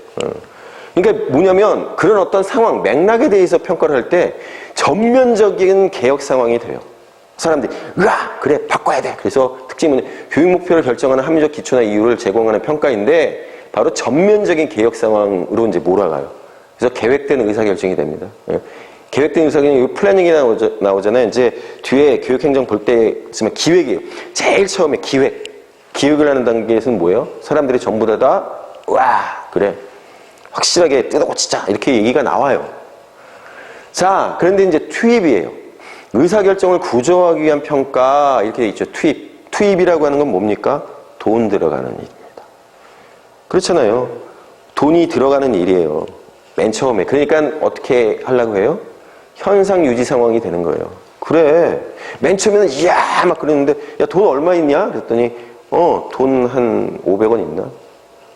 그러니까 뭐냐면 그런 어떤 상황, 맥락에 대해서 평가를 할 때 전면적인 개혁 상황이 돼요. 사람들이 으아! 그래 바꿔야 돼. 그래서 특징은 교육 목표를 결정하는 합리적 기초나 이유를 제공하는 평가인데 바로 전면적인 개혁 상황으로 이제 몰아가요. 그래서 계획된 의사결정이 됩니다. 계획된 의사결정이 플래닝이 나오잖아요. 이제 뒤에 교육행정 볼 때 있으면 기획이에요. 제일 처음에 기획을 하는 단계에서는 뭐예요? 사람들이 전부 와 그래 확실하게 뜯어고치자 이렇게 얘기가 나와요. 자, 그런데 이제 투입이에요. 의사결정을 구조하기 위한 평가 이렇게 돼 있죠. 투입이라고 하는 건 뭡니까? 돈 들어가는 일입니다. 그렇잖아요. 돈이 들어가는 일이에요. 맨 처음에. 그러니까 어떻게 하려고 해요? 현상 유지 상황이 되는 거예요. 그래. 맨 처음에는 이야 막 그러는데 야 돈 얼마 있냐? 그랬더니 돈 한 500원 있나?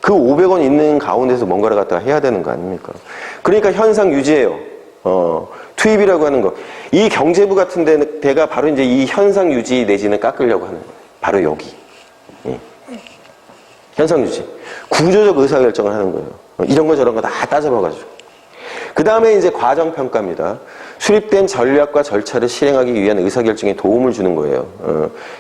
그 500원 있는 가운데서 뭔가를 갖다가 해야 되는 거 아닙니까? 그러니까 현상 유지예요. 투입이라고 하는 거. 이 경제부 같은 데가 바로 이제 이 현상 유지 내지는 깎으려고 하는 거예요. 바로 여기. 현상 유지. 구조적 의사결정을 하는 거예요. 이런 거 저런 거 다 따져봐가지고. 그 다음에 이제 과정평가입니다. 수립된 전략과 절차를 실행하기 위한 의사결정에 도움을 주는 거예요.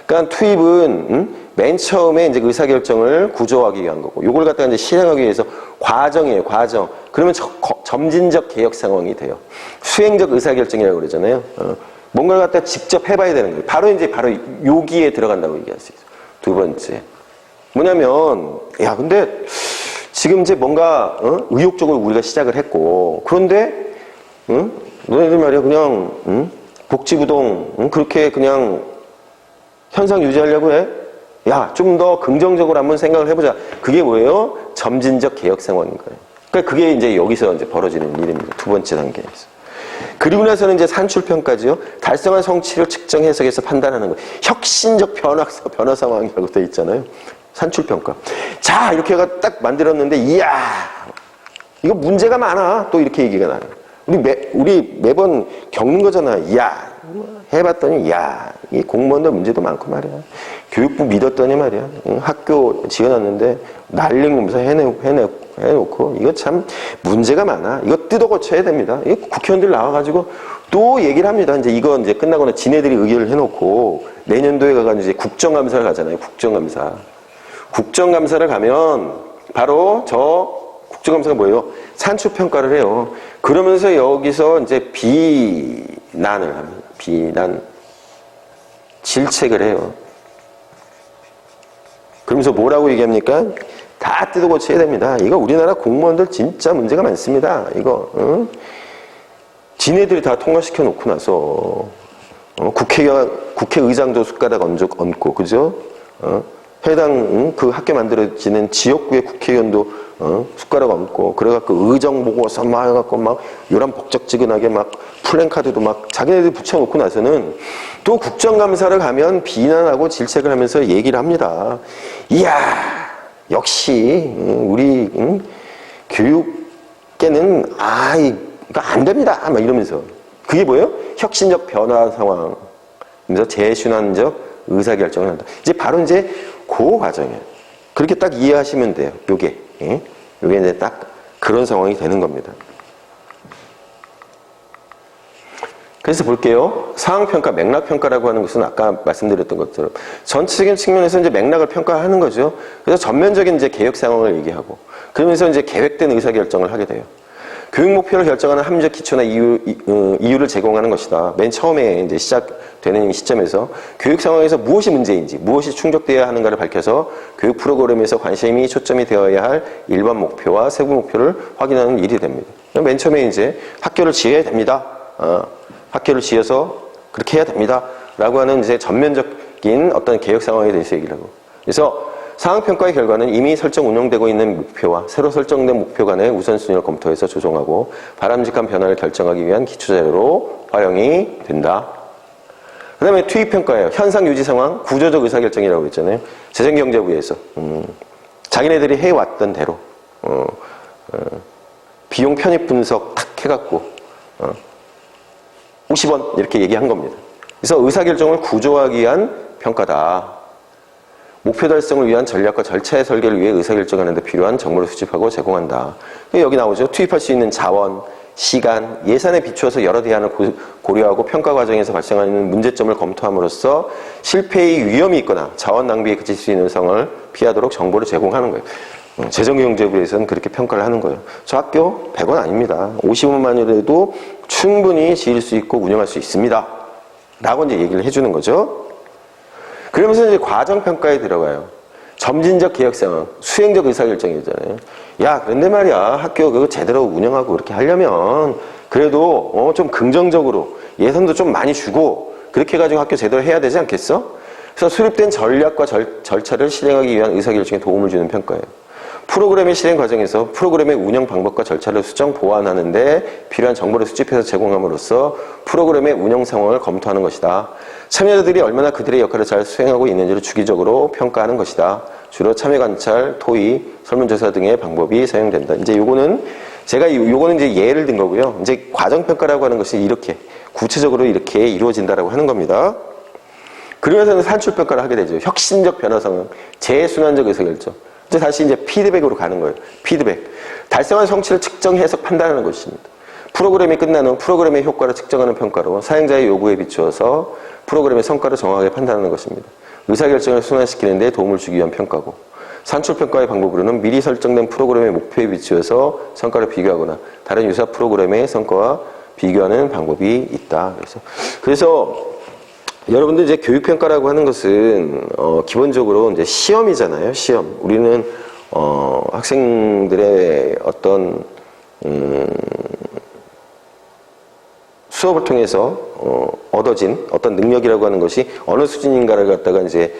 그러니까 투입은 맨 처음에 이제 의사결정을 구조하기 위한 거고, 요걸 갖다가 이제 실행하기 위해서 과정이에요, 과정. 그러면 점진적 개혁 상황이 돼요. 수행적 의사결정이라고 그러잖아요. 뭔가를 갖다 직접 해봐야 되는 거예요. 바로 여기에 들어간다고 얘기할 수 있어요. 두 번째. 뭐냐면, 야, 근데 지금 이제 뭔가, 의욕적으로 우리가 시작을 했고, 그런데, 너희들 말이야, 그냥, 복지부동, 그렇게 그냥 현상 유지하려고 해? 야, 좀 더 긍정적으로 한번 생각을 해보자. 그게 뭐예요? 점진적 개혁 상황인 거예요. 그러니까 그게 이제 여기서 이제 벌어지는 일입니다. 두 번째 단계에서. 그리고 나서는 이제 산출평가지요. 달성한 성취를 측정 해석해서 판단하는 거예요. 혁신적 변화 상황이라고 되어 있잖아요. 산출평가. 자, 이렇게 해가 딱 만들었는데, 이야, 이거 문제가 많아. 또 이렇게 얘기가 나요. 우리 매번 겪는 거잖아. 이야, 해봤더니, 이야, 이 공무원들 문제도 많고 말이야. 교육부 믿었더니 말이야. 학교 지어놨는데, 난리공사 해놓고, 이거 참 문제가 많아. 이거 뜯어 고쳐야 됩니다. 이거 국회의원들 나와가지고 또 얘기를 합니다. 이제 이거 이제 끝나고는 지네들이 의결을 해놓고, 내년도에 가가지고 이제 국정감사를 가잖아요. 국정감사. 국정감사를 가면 바로 국정감사가 뭐예요? 산출평가를 해요. 그러면서 여기서 이제 비난을 합니다. 질책을 해요. 그러면서 뭐라고 얘기합니까? 다 뜯어 고쳐야 됩니다. 이거 우리나라 공무원들 진짜 문제가 많습니다. 이거, 지네들이 다 통과시켜 놓고 나서, 국회의장도 숟가락 얹고, 그죠? 해당 그 학교 만들어지는 지역구의 국회의원도 숟가락 얹고 그래갖고 의정 보고서 막 해갖고 막 요란 복적지근하게 막 플랜카드도 막 자기네들이 붙여놓고 나서는 또 국정감사를 가면 비난하고 질책을 하면서 얘기를 합니다. 이야 역시 우리 교육계는 이거 안 됩니다 막 이러면서 그게 뭐예요? 혁신적 변화 상황 그래서 재순환적 의사결정을 한다. 이제 바로 이제 그 과정이에요. 그렇게 딱 이해하시면 돼요. 요게 이제 딱 그런 상황이 되는 겁니다. 그래서 볼게요. 상황평가, 맥락평가라고 하는 것은 아까 말씀드렸던 것처럼 전체적인 측면에서 이제 맥락을 평가하는 거죠. 그래서 전면적인 이제 개혁 상황을 얘기하고 그러면서 이제 계획된 의사결정을 하게 돼요. 교육 목표를 결정하는 합리적 기초나 이유를 제공하는 것이다. 맨 처음에 이제 시작되는 시점에서 교육 상황에서 무엇이 문제인지, 무엇이 충족되어야 하는가를 밝혀서 교육 프로그램에서 관심이 초점이 되어야 할 일반 목표와 세부 목표를 확인하는 일이 됩니다. 맨 처음에 이제 학교를 지어야 됩니다. 학교를 지어서 그렇게 해야 됩니다. 라고 하는 이제 전면적 바뀐 어떤 개혁 상황에 대해서 얘기를 하고. 그래서 상황평가의 결과는 이미 설정 운영되고 있는 목표와 새로 설정된 목표 간의 우선순위를 검토해서 조정하고 바람직한 변화를 결정하기 위한 기초자료로 활용이 된다. 그 다음에 투입평가예요. 현상 유지 상황, 구조적 의사결정이라고 했잖아요. 재정경제부에서 자기네들이 해왔던 대로 비용 편입 분석 탁 해갖고 50원 이렇게 얘기한 겁니다. 그래서 의사결정을 구조화하기 위한 평가다. 목표 달성을 위한 전략과 절차의 설계를 위해 의사결정하는 데 필요한 정보를 수집하고 제공한다. 여기 나오죠. 투입할 수 있는 자원, 시간, 예산에 비추어서 여러 대안을 고려하고 평가 과정에서 발생하는 문제점을 검토함으로써 실패의 위험이 있거나 자원 낭비에 그칠 수 있는 성을 피하도록 정보를 제공하는 거예요. 재정경제부에서는 그렇게 평가를 하는 거예요. 저 학교 100원 아닙니다. 50원만이라도 충분히 지을 수 있고 운영할 수 있습니다. 라고 이제 얘기를 해주는 거죠. 그러면서 이제 과정평가에 들어가요. 점진적 개혁 상황, 수행적 의사결정이잖아요. 야, 그런데 말이야. 학교 그거 제대로 운영하고 그렇게 하려면 그래도 좀 긍정적으로 예산도 좀 많이 주고 그렇게 해가지고 학교 제대로 해야 되지 않겠어? 그래서 수립된 전략과 절차를 실행하기 위한 의사결정에 도움을 주는 평가예요. 프로그램의 실행 과정에서 프로그램의 운영 방법과 절차를 수정, 보완하는 데 필요한 정보를 수집해서 제공함으로써 프로그램의 운영 상황을 검토하는 것이다. 참여자들이 얼마나 그들의 역할을 잘 수행하고 있는지를 주기적으로 평가하는 것이다. 주로 참여 관찰, 토의, 설문조사 등의 방법이 사용된다. 이제 요거는 요거는 이제 예를 든 거고요. 이제 과정평가라고 하는 것이 이렇게 구체적으로 이렇게 이루어진다라고 하는 겁니다. 그러면서는 산출평가를 하게 되죠. 혁신적 변화 상황, 재순환적 의사결정. 이제 다시 이제 피드백으로 가는 거예요. 피드백. 달성한 성취를 측정해서 판단하는 것입니다. 프로그램이 끝난 후 프로그램의 효과를 측정하는 평가로 사용자의 요구에 비추어서 프로그램의 성과를 정확하게 판단하는 것입니다. 의사결정을 순환시키는 데 도움을 주기 위한 평가고, 산출평가의 방법으로는 미리 설정된 프로그램의 목표에 비추어서 성과를 비교하거나 다른 유사 프로그램의 성과와 비교하는 방법이 있다. 그래서 여러분들 이제 교육평가라고 하는 것은 기본적으로 이제 시험이잖아요. 시험. 우리는 학생들의 어떤 수업을 통해서 얻어진 어떤 능력이라고 하는 것이 어느 수준인가를 갖다가 이제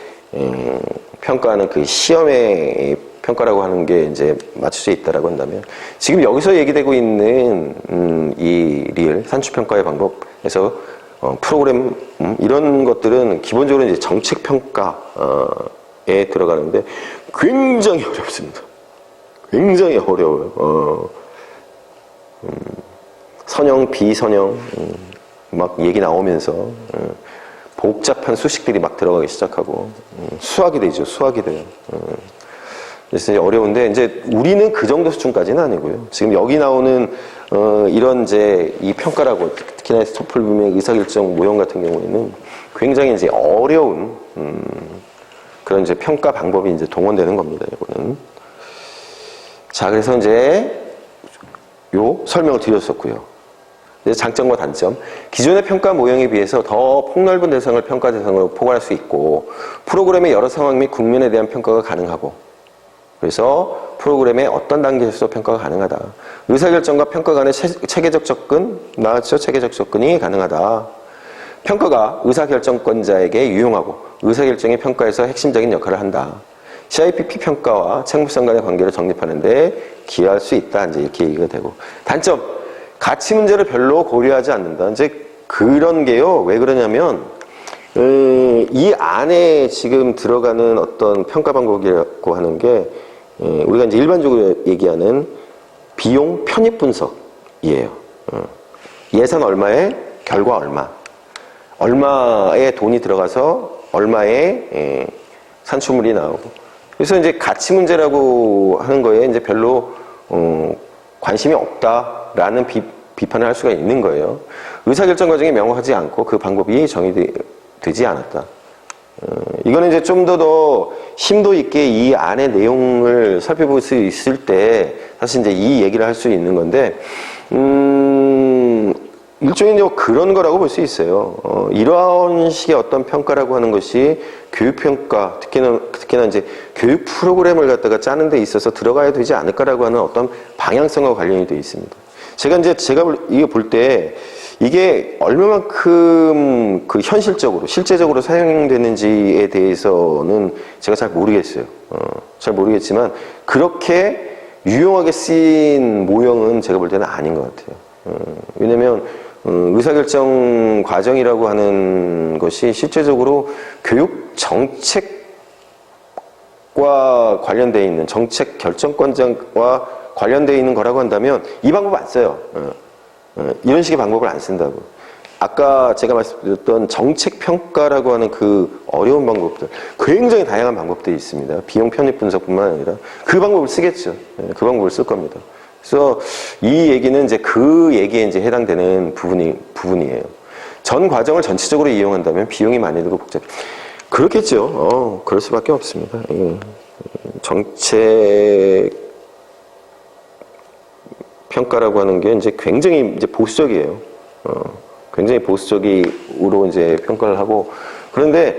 평가하는 그 시험의 평가라고 하는 게 이제 맞춰져 있다라고 한다면, 지금 여기서 얘기되고 있는 이 리얼 산출평가의 방법에서 프로그램 이런 것들은 기본적으로 이제 정책 평가에 들어가는데 굉장히 어렵습니다. 굉장히 어려워요. 선형, 비선형 막 얘기 나오면서 복잡한 수식들이 막 들어가기 시작하고 수학이 되죠. 수학이 돼요. 그래서 이제 어려운데, 이제 우리는 그 정도 수준까지는 아니고요. 지금 여기 나오는 이런 이제 이 평가라고, 특히나 스토플룸의 의사결정 모형 같은 경우에는 굉장히 이제 어려운 그런 이제 평가 방법이 이제 동원되는 겁니다. 이거는. 자, 그래서 이제 요 설명을 드렸었고요. 장점과 단점. 기존의 평가 모형에 비해서 더 폭넓은 대상을 평가 대상으로 포괄할 수 있고, 프로그램의 여러 상황 및 국면에 대한 평가가 가능하고, 그래서 프로그램의 어떤 단계에서도 평가가 가능하다. 의사결정과 평가 간의 체계적 접근, 나왔죠? 체계적 접근이 가능하다. 평가가 의사결정권자에게 유용하고 의사결정의 평가에서 핵심적인 역할을 한다. CIPP 평가와 책무성 간의 관계를 정립하는 데 기여할 수 있다. 이제 이렇게 얘기가 되고. 단점, 가치 문제를 별로 고려하지 않는다. 이제 그런 게요. 왜 그러냐면, 이 안에 지금 들어가는 어떤 평가 방법이라고 하는 게, 우리가 이제 일반적으로 얘기하는 비용 편입 분석이에요. 예산 얼마에 결과 얼마. 얼마의 돈이 들어가서 얼마의 산출물이 나오고. 그래서 이제 가치 문제라고 하는 거에 이제 별로 관심이 없다라는 비판을 할 수가 있는 거예요. 의사결정 과정이 명확하지 않고 그 방법이 정의되지 않았다. 이거는 이제 좀 더 심도 있게 이 안의 내용을 살펴볼 수 있을 때 사실 이제 이 얘기를 할 수 있는 건데, 일종의 이제 그런 거라고 볼 수 있어요. 이런 식의 어떤 평가라고 하는 것이 교육평가, 특히나 이제 교육 프로그램을 갖다가 짜는 데 있어서 들어가야 되지 않을까라고 하는 어떤 방향성과 관련이 되어 있습니다. 제가 이거 볼 때 이게 얼마만큼 그 현실적으로, 실제적으로 사용되는지에 대해서는 제가 잘 모르겠어요. 잘 모르겠지만, 그렇게 유용하게 쓰인 모형은 제가 볼 때는 아닌 것 같아요. 왜냐면, 의사결정 과정이라고 하는 것이 실제적으로 교육 정책과 관련되어 있는, 정책 결정권자와 관련되어 있는 거라고 한다면 이 방법 안 써요. 이런 식의 방법을 안 쓴다고. 아까 제가 말씀드렸던 정책평가라고 하는 그 어려운 방법들, 굉장히 다양한 방법들이 있습니다. 비용 편입 분석뿐만 아니라 그 방법을 쓰겠죠. 그 방법을 쓸 겁니다. 그래서 이 얘기는 이제 그 얘기에 이제 해당되는 부분이에요. 전 과정을 전체적으로 이용한다면 비용이 많이 들고 복잡해. 그렇겠죠. 그럴 수밖에 없습니다. 정책 평가라고 하는 게 이제 굉장히 이제 보수적이에요. 굉장히 보수적으로 이제 평가를 하고, 그런데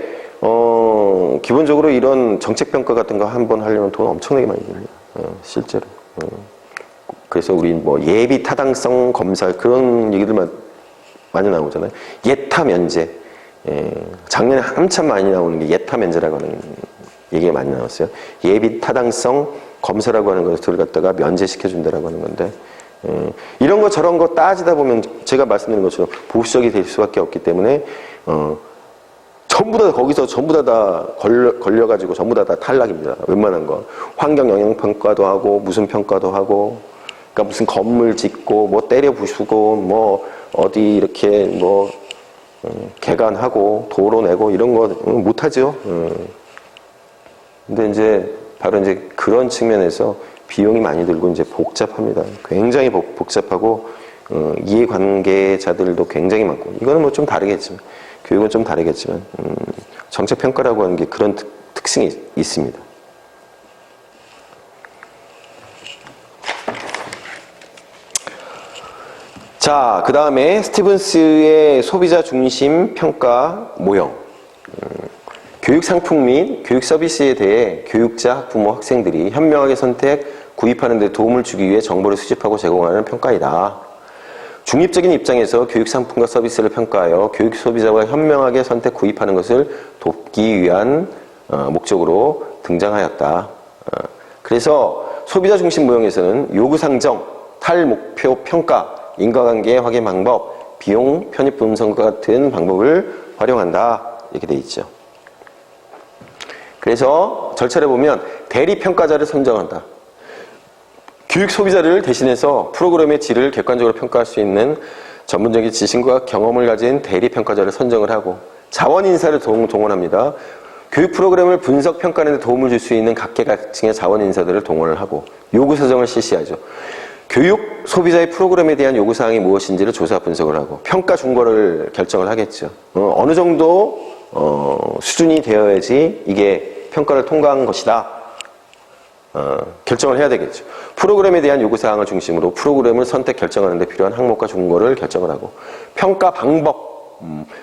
기본적으로 이런 정책 평가 같은 거 한번 하려면 돈 엄청나게 많이 들어요. 실제로. 그래서 우리 뭐 예비 타당성 검사 그런 얘기들만 많이 나오잖아요. 예타 면제. 작년에 한참 많이 나오는 게 예타 면제라고 하는 얘기가 많이 나왔어요. 예비 타당성 검사라고 하는 것을 갖다가 면제시켜준다라고 하는 건데, 이런 거 저런 거 따지다 보면 제가 말씀드린 것처럼 보수적이 될 수밖에 없기 때문에 전부 다 거기서 전부 다 걸려가지고 전부 다 탈락입니다. 웬만한 거 환경 영향 평가도 하고 무슨 평가도 하고, 그러니까 무슨 건물 짓고 뭐 때려 부수고 뭐 어디 이렇게 뭐 개간하고 도로 내고 이런 거 못하죠. 근데 이제 바로 이제 그런 측면에서 비용이 많이 들고 이제 복잡합니다. 굉장히 복잡하고 이해관계자들도 굉장히 많고, 이거는 뭐 좀 다르겠지만, 교육은 좀 다르겠지만 정책평가라고 하는 게 그런 특징이 있습니다. 자, 그 다음에 스티븐스의 소비자 중심 평가 모형. 교육 상품 및 교육 서비스에 대해 교육자, 학부모, 학생들이 현명하게 선택, 구입하는 데 도움을 주기 위해 정보를 수집하고 제공하는 평가이다. 중립적인 입장에서 교육 상품과 서비스를 평가하여 교육 소비자가 현명하게 선택, 구입하는 것을 돕기 위한 목적으로 등장하였다. 그래서 소비자 중심 모형에서는 요구 상정, 탈목표 평가, 인과관계 확인 방법, 비용 편입 분석과 같은 방법을 활용한다. 이렇게 돼 있죠. 그래서 절차를 보면 대리 평가자를 선정한다. 교육 소비자를 대신해서 프로그램의 질을 객관적으로 평가할 수 있는 전문적인 지식과 경험을 가진 대리 평가자를 선정을 하고, 자원 인사를 동원합니다. 교육 프로그램을 분석 평가하는 데 도움을 줄 수 있는 각계각층의 자원 인사들을 동원을 하고, 요구 사정을 실시하죠. 교육 소비자의 프로그램에 대한 요구사항이 무엇인지를 조사 분석을 하고 평가 준거를 결정을 하겠죠. 어느 정도 수준이 되어야지 이게 평가를 통과한 것이다. 결정을 해야 되겠죠. 프로그램에 대한 요구사항을 중심으로 프로그램을 선택 결정하는 데 필요한 항목과 준거를 결정을 하고, 평가 방법,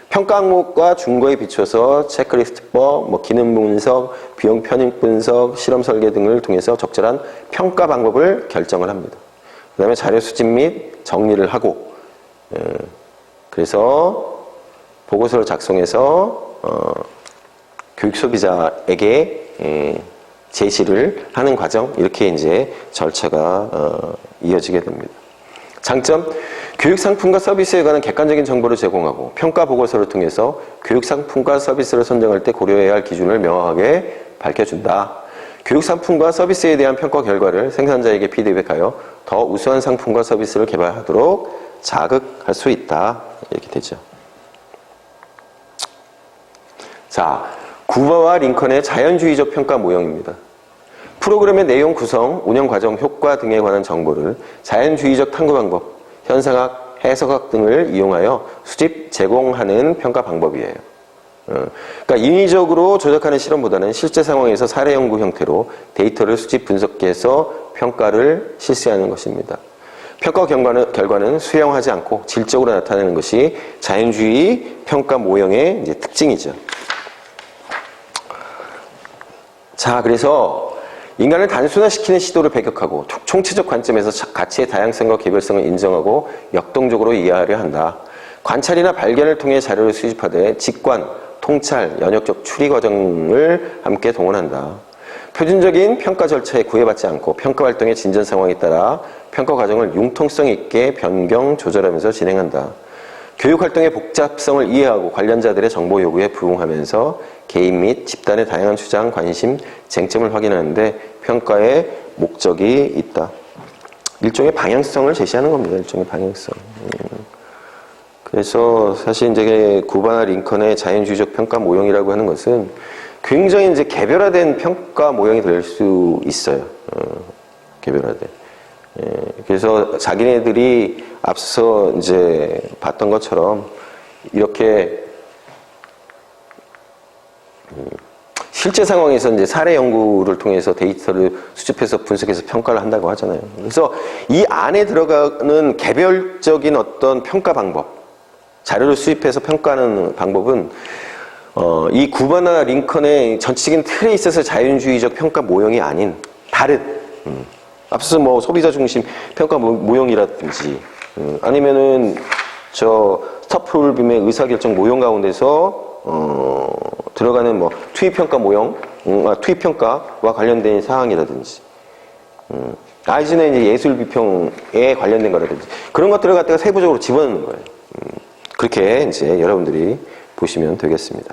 평가 항목과 준거에 비춰서 체크리스트법, 뭐 기능 분석, 비용 편입 분석, 실험 설계 등을 통해서 적절한 평가 방법을 결정을 합니다. 그 다음에 자료 수집 및 정리를 하고, 그래서 보고서를 작성해서 교육 소비자에게 제시를 하는 과정, 이렇게 이제 절차가 이어지게 됩니다. 장점, 교육 상품과 서비스에 관한 객관적인 정보를 제공하고 평가 보고서를 통해서 교육 상품과 서비스를 선정할 때 고려해야 할 기준을 명확하게 밝혀준다. 교육 상품과 서비스에 대한 평가 결과를 생산자에게 피드백하여 더 우수한 상품과 서비스를 개발하도록 자극할 수 있다. 이렇게 되죠. 자, 구버와 링컨의 자연주의적 평가 모형입니다. 프로그램의 내용 구성, 운영 과정, 효과 등에 관한 정보를 자연주의적 탐구 방법, 현상학, 해석학 등을 이용하여 수집, 제공하는 평가 방법이에요. 그러니까 인위적으로 조작하는 실험보다는 실제 상황에서 사례 연구 형태로 데이터를 수집 분석해서 평가를 실시하는 것입니다. 평가 결과는 수용하지 않고 질적으로 나타내는 것이 자연주의 평가 모형의 이제 특징이죠. 자, 그래서 인간을 단순화시키는 시도를 배격하고 총체적 관점에서 가치의 다양성과 개별성을 인정하고 역동적으로 이해하려 한다. 관찰이나 발견을 통해 자료를 수집하되 직관, 통찰, 연역적 추리 과정을 함께 동원한다. 표준적인 평가 절차에 구애받지 않고 평가 활동의 진전 상황에 따라 평가 과정을 융통성 있게 변경, 조절하면서 진행한다. 교육 활동의 복잡성을 이해하고 관련자들의 정보 요구에 부응하면서 개인 및 집단의 다양한 주장, 관심, 쟁점을 확인하는데 평가의 목적이 있다. 일종의 방향성을 제시하는 겁니다. 일종의 방향성. 그래서 사실 이제 구바나 링컨의 자연주의적 평가 모형이라고 하는 것은 굉장히 이제 개별화된 평가 모형이 될 수 있어요. 개별화된. 그래서 자기네들이 앞서 이제 봤던 것처럼 이렇게 실제 상황에서 이제 사례 연구를 통해서 데이터를 수집해서 분석해서 평가를 한다고 하잖아요. 그래서 이 안에 들어가는 개별적인 어떤 평가 방법, 자료를 수집해서 평가하는 방법은 이 구바나 링컨의 전체적인 틀에 있어서 자연주의적 평가 모형이 아닌 다른 앞서서 뭐 소비자 중심 평가 모형이라든지 아니면은 저 스타프홀빔의 의사결정 모형 가운데서 들어가는 뭐 투입평가 모형, 투입평가와 관련된 사항이라든지 아이즈는 이제 예술비평에 관련된 거라든지 그런 것들을 갖다가 세부적으로 집어넣는 거예요. 그렇게 이제 여러분들이 보시면 되겠습니다.